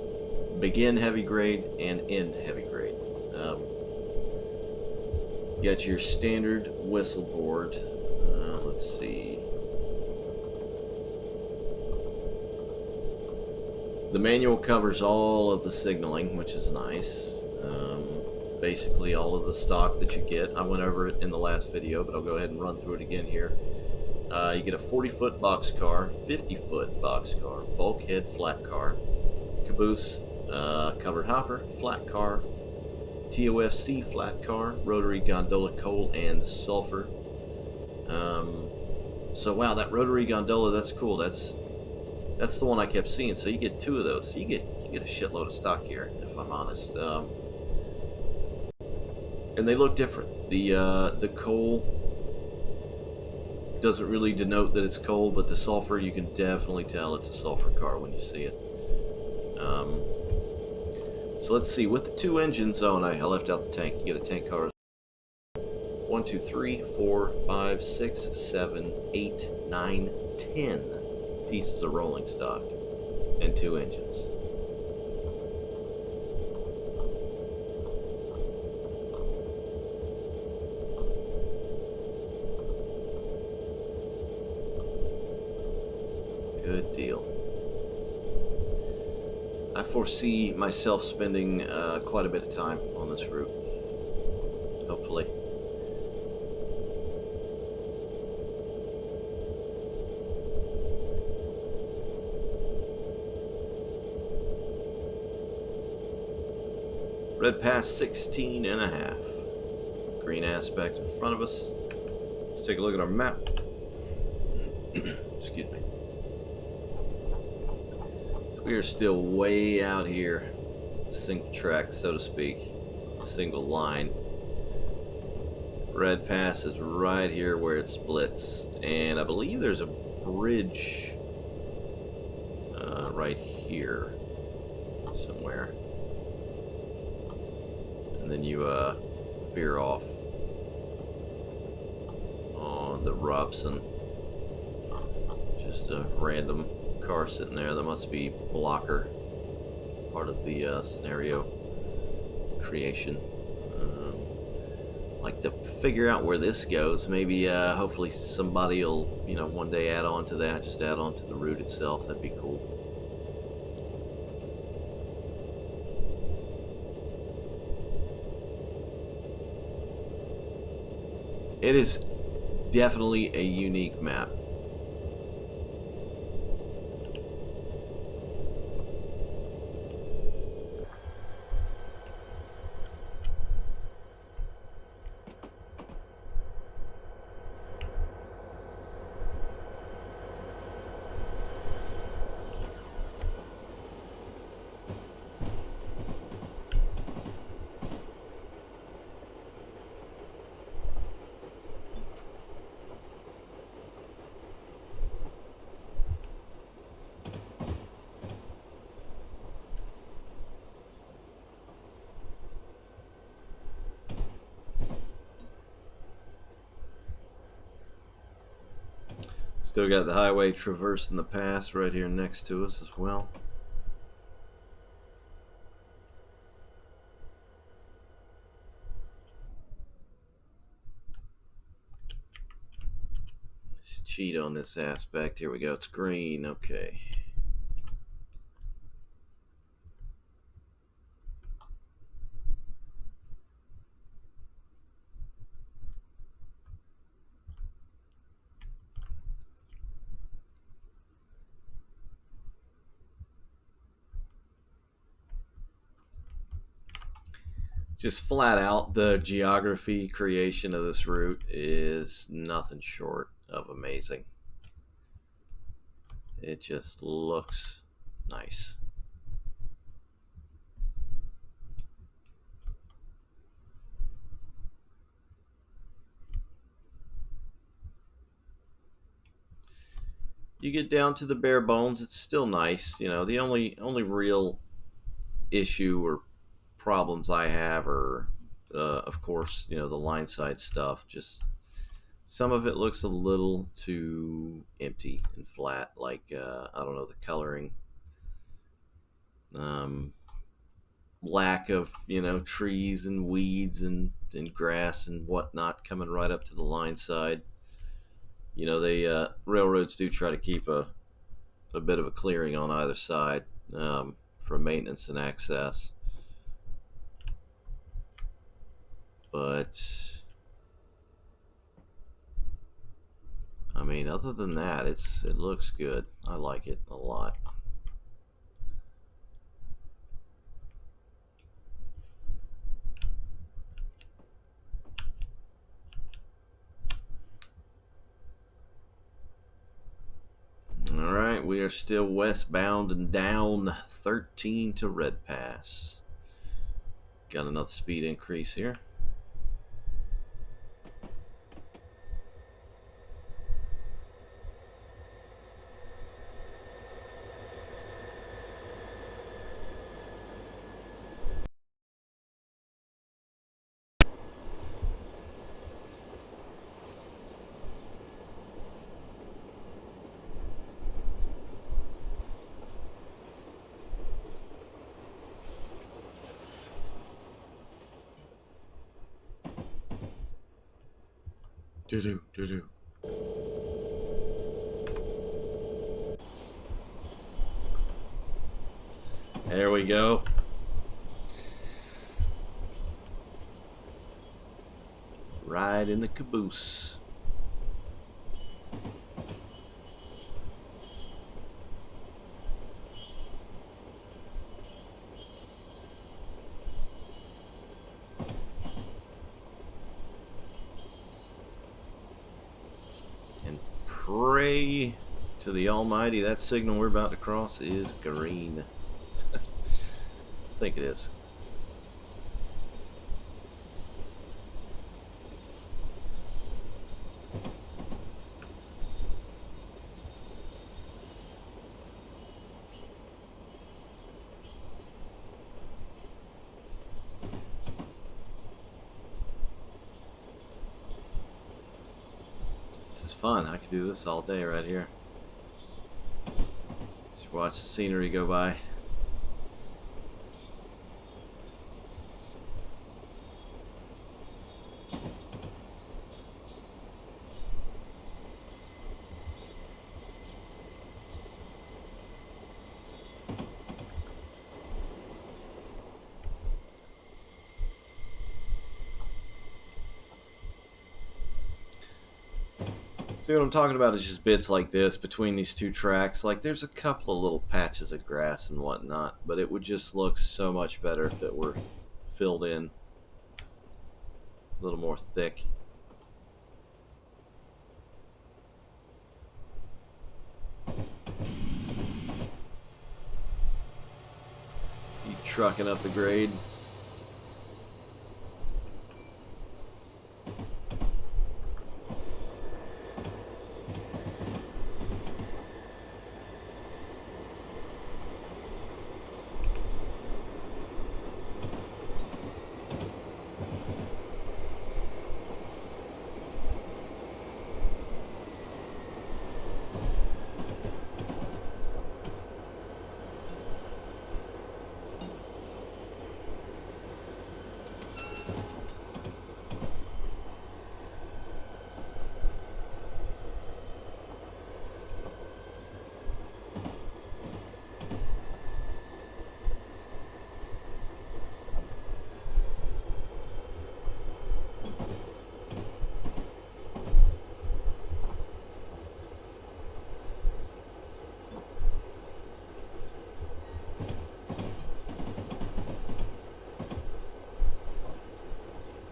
begin heavy grade and end heavy grade. You got your standard whistle board. Let's see. The manual covers all of the signaling, which is nice. Basically all of the stock that you get. I went over it in the last video, but I'll go ahead and run through it again here. You get a 40-foot boxcar, 50-foot boxcar, bulkhead flat car, caboose, covered hopper, flat car, TOFC flat car, rotary gondola, coal, and sulfur. So wow, that rotary gondola, that's cool. That's the one I kept seeing. So you get two of those. So you get a shitload of stock here, if I'm honest. And they look different. The coal doesn't really denote that it's cold, but the sulfur, you can definitely tell it's a sulfur car when you see it. So let's see, with the 2 engines, oh, and I left out the tank. You get a tank car. 1, 2, 3, 4, 5, 6, 7, 8, 9, 10 pieces of rolling stock and 2 engines. Good deal. I foresee myself spending quite a bit of time on this route, hopefully. Red Pass 16 and a half. Green aspect in front of us. Let's take a look at our map. Excuse me. So we are still way out here. Single track, so to speak. Single line. Red Pass is right here where it splits. And I believe there's a bridge right here somewhere. And then you veer off on the Robson. Just a random car sitting there. That must be blocker, part of the scenario creation. Like to figure out where this goes. Maybe hopefully somebody will, you know, one day add on to that. Just add on to the route itself. That'd be cool. It is definitely a unique map. Still got the highway traversing the pass right here next to us as well. Let's cheat on this aspect. Here we go. It's green. Okay. Just flat out, the geography creation of this route is nothing short of amazing. It just looks nice. You get down to the bare bones, it's still nice. You know, the only real issue or problems I have are, of course, you know, the line side stuff. Just some of it looks a little too empty and flat. Like I don't know, the coloring, lack of, you know, trees and weeds and grass and whatnot coming right up to the line side. You know, they railroads do try to keep a bit of a clearing on either side for maintenance and access. But I mean, other than that, it looks good. I like it a lot. All right, we are still westbound and down 13 to Red Pass. Got another speed increase here. Do do do. There we go. Ride in the caboose. And pray to the Almighty that signal we're about to cross is green. I think it is. Fun. I could do this all day right here. Just watch the scenery go by. See what I'm talking about is just bits like this between these two tracks. Like there's a couple of little patches of grass and whatnot, but it would just look so much better if it were filled in a little more thick. You trucking up the grade.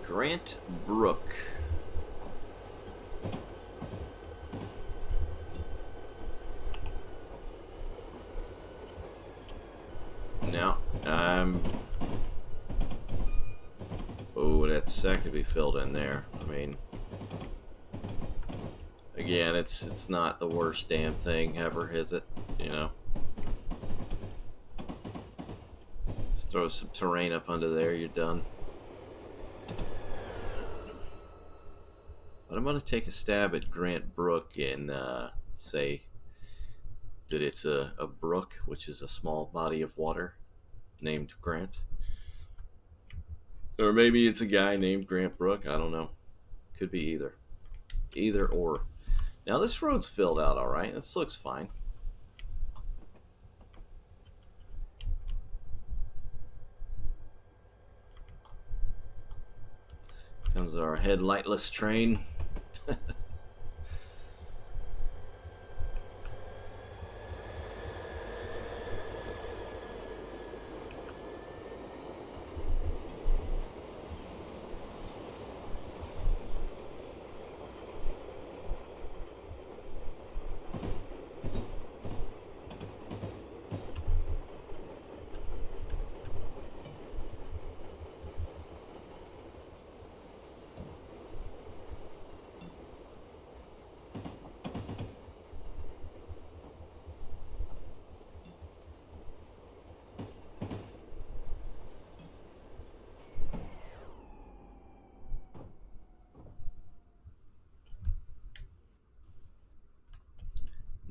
Grant Brook. Now, oh, that could be filled in there. I mean, again, it's not the worst damn thing ever, is it? You know, just throw some terrain up under there, you're done. But I'm going to take a stab at Grant Brook and say that it's a brook, which is a small body of water named Grant. Or maybe it's a guy named Grant Brook. I don't know. Could be either. Either or. Now this road's filled out all right. This looks fine. Comes our headlightless train.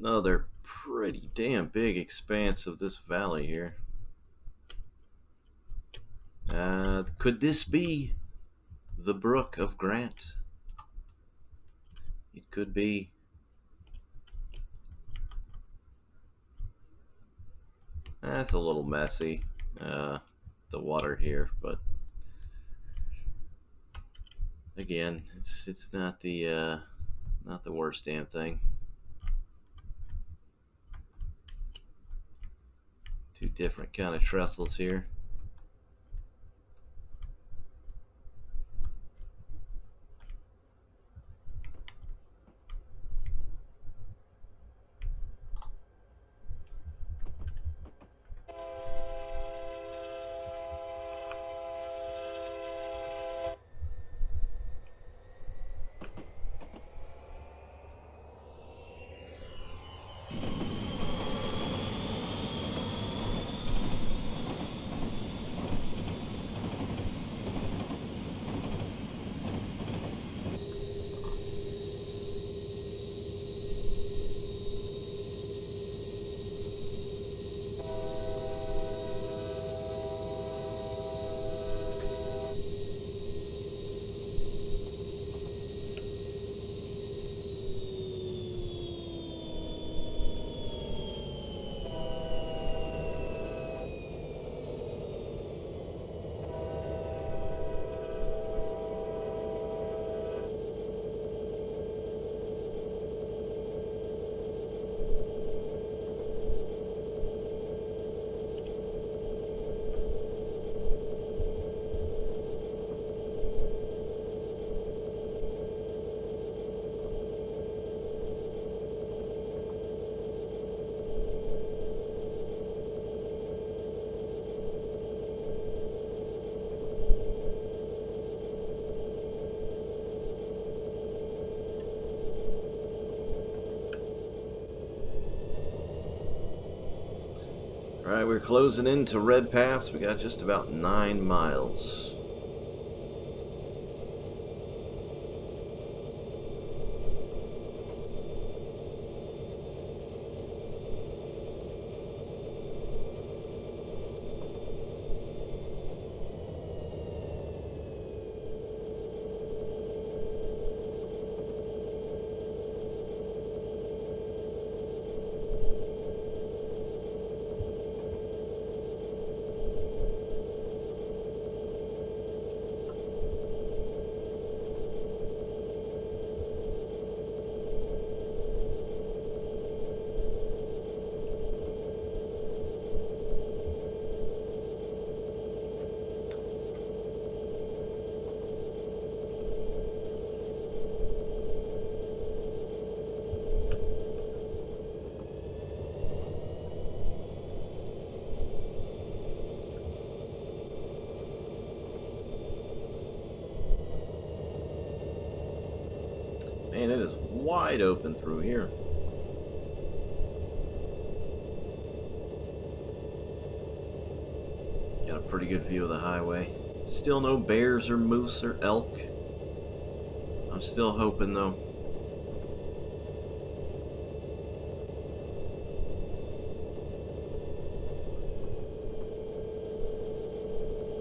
Another pretty damn big expanse of this valley here. Could this be the Brook of Grant? It could be. That's a little messy, the water here, but again, it's not the worst damn thing. Two different kind of trestles here. All right, we're closing into Red Pass. We got just about 9 miles. Man, it is wide open through here. Got a pretty good view of the highway. Still no bears or moose or elk. I'm still hoping though.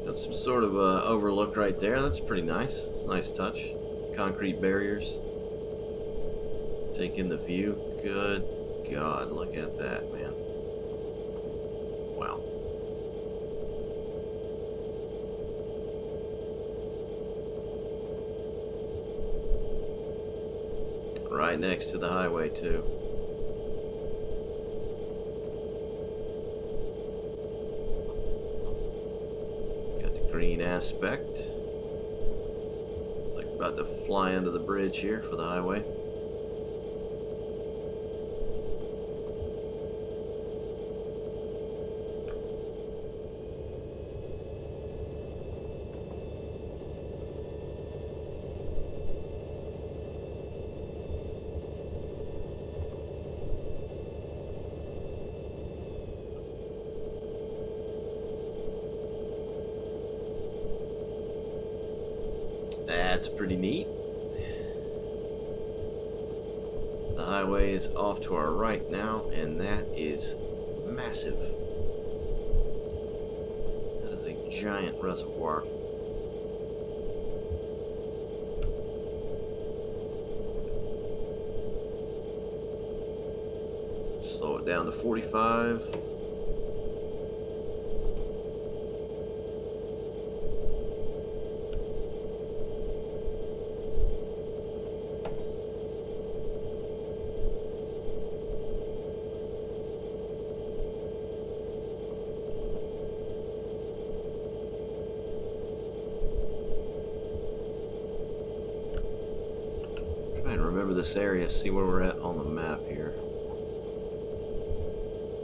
Got some sort of overlook right there. That's pretty nice. It's a nice touch. Concrete barriers. Take in the view. Good God, look at that, man. Wow. Right next to the highway, too. Got the green aspect. It's like about to fly under the bridge here for the highway. That's pretty neat. The highway is off to our right now, and that is massive. That is a giant reservoir. Slow it down to 45. Trying to remember this area, see where we're at on the map here.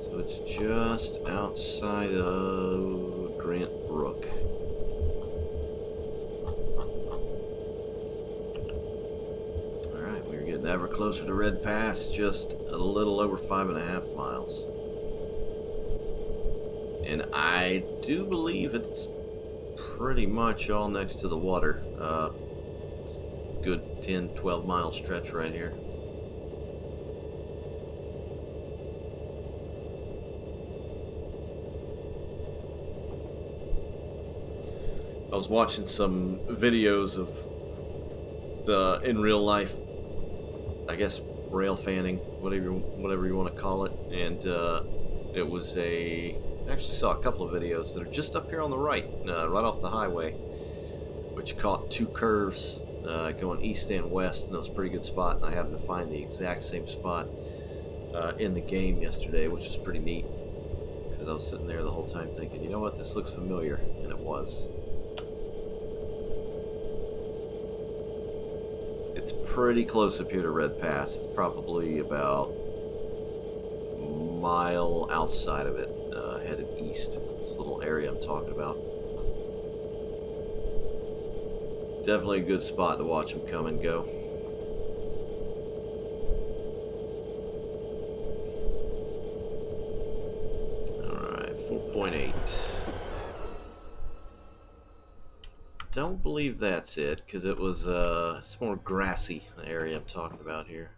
So it's just outside of Grant Brook. Alright, we're getting ever closer to Red Pass, just a little over 5.5 miles. And I do believe it's pretty much all next to the water. It's a good 10-12 mile stretch right here. I was watching some videos of in real life, I guess rail fanning, whatever you want to call it, and it was I actually saw a couple of videos that are just up here on the right, right off the highway, which caught two curves going east and west, and it was a pretty good spot. And I happened to find the exact same spot in the game yesterday, which is pretty neat, because I was sitting there the whole time thinking, you know what, this looks familiar, and it was. It's pretty close up here to Red Pass. It's probably about a mile outside of it, headed east. This little area I'm talking about. Definitely a good spot to watch them come and go. Alright, 4.8. Don't believe that's it, because it was it's more grassy, the area I'm talking about here.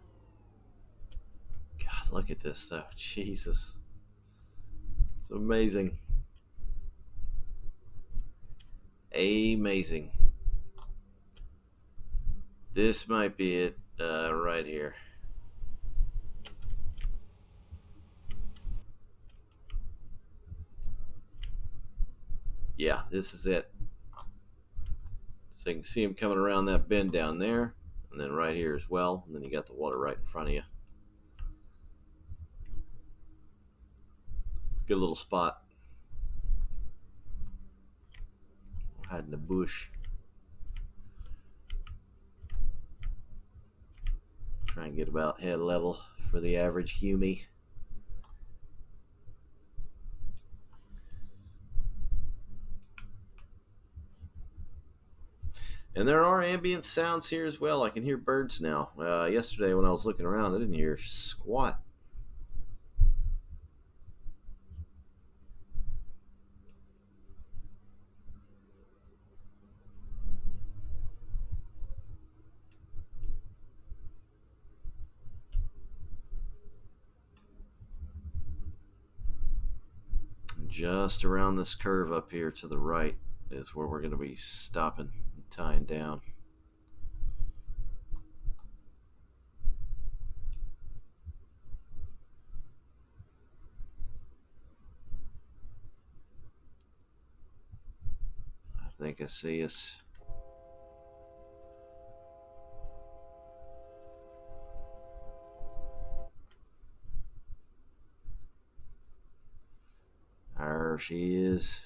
God, look at this stuff. Jesus. It's amazing. Amazing. This might be it right here. Yeah, this is it. So you can see him coming around that bend down there, and then right here as well, and then you got the water right in front of you. It's a good little spot. Hide in the bush. Try and get about head level for the average humie. And there are ambient sounds here as well. I can hear birds now. Yesterday when I was looking around, I didn't hear squat. Just around this curve up here to the right is where we're going to be stopping and tying down. I think I see us. There she is.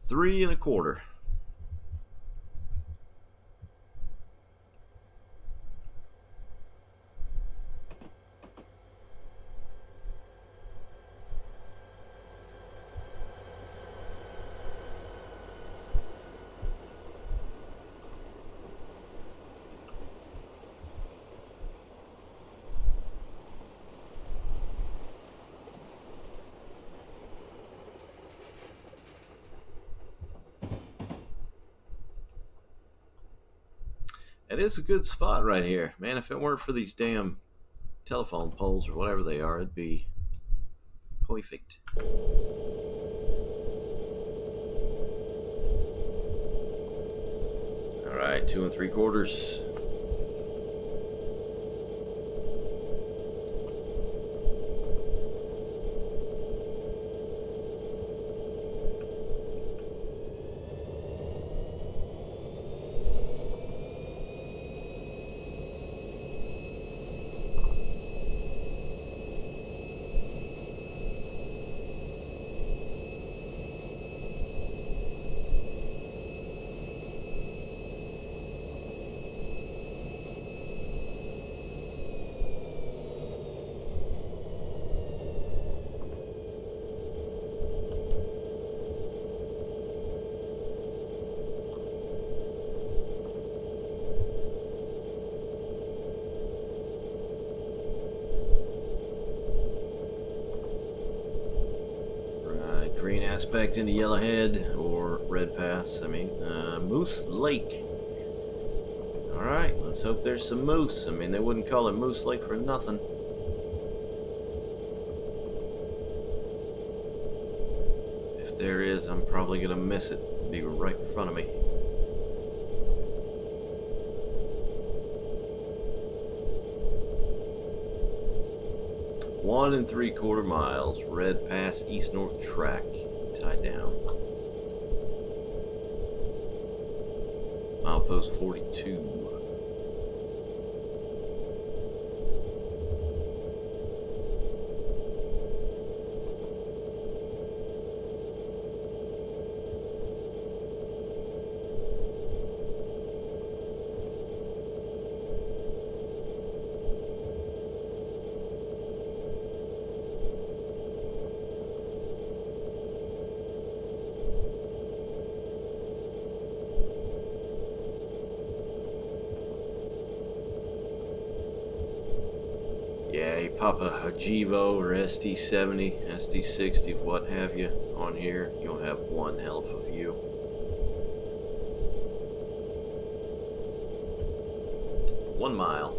Three and a quarter. It is a good spot right here. Man, if it weren't for these damn telephone poles or whatever they are, it'd be perfect. right, 2 3/4. Green aspect into Yellowhead, or Red Pass, Moose Lake. Alright, let's hope there's some moose. I mean, they wouldn't call it Moose Lake for nothing. If there is, I'm probably gonna miss it. It'll be right in front of me. One 3/4 miles, Red Pass east-north track, tied down. Milepost 42. Yeah, you pop a Hajivo or SD70, SD60, what have you, on here, you'll have one hell of a view. One mile.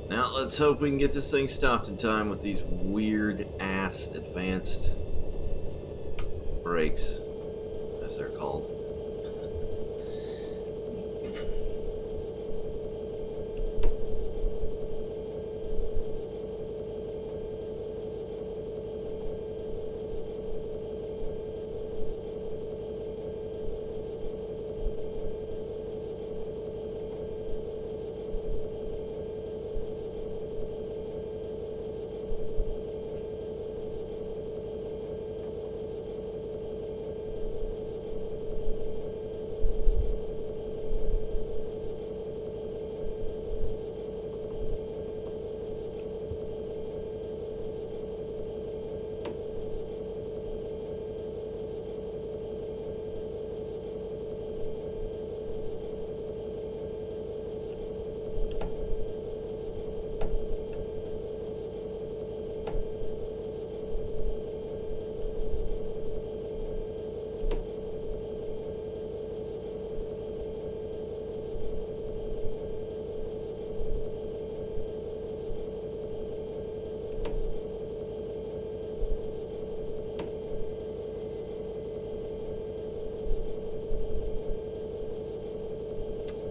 Now let's hope we can get this thing stopped in time with these weird ass advanced brakes, as they're called.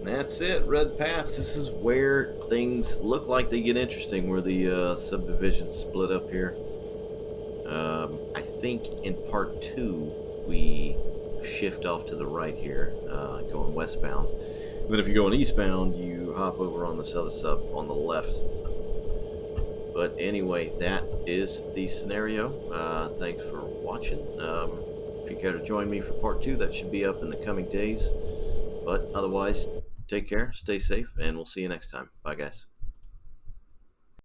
That's it, Red Pass. This is where things look like they get interesting, where the subdivisions split up here. I think in part 2 we shift off to the right here, going westbound. And then if you're going eastbound, you hop over on this other sub on the left. But anyway, that is the scenario. Thanks for watching. If you care to join me for part 2, that should be up in the coming days. But otherwise, take care, stay safe, and we'll see you next time. Bye, guys.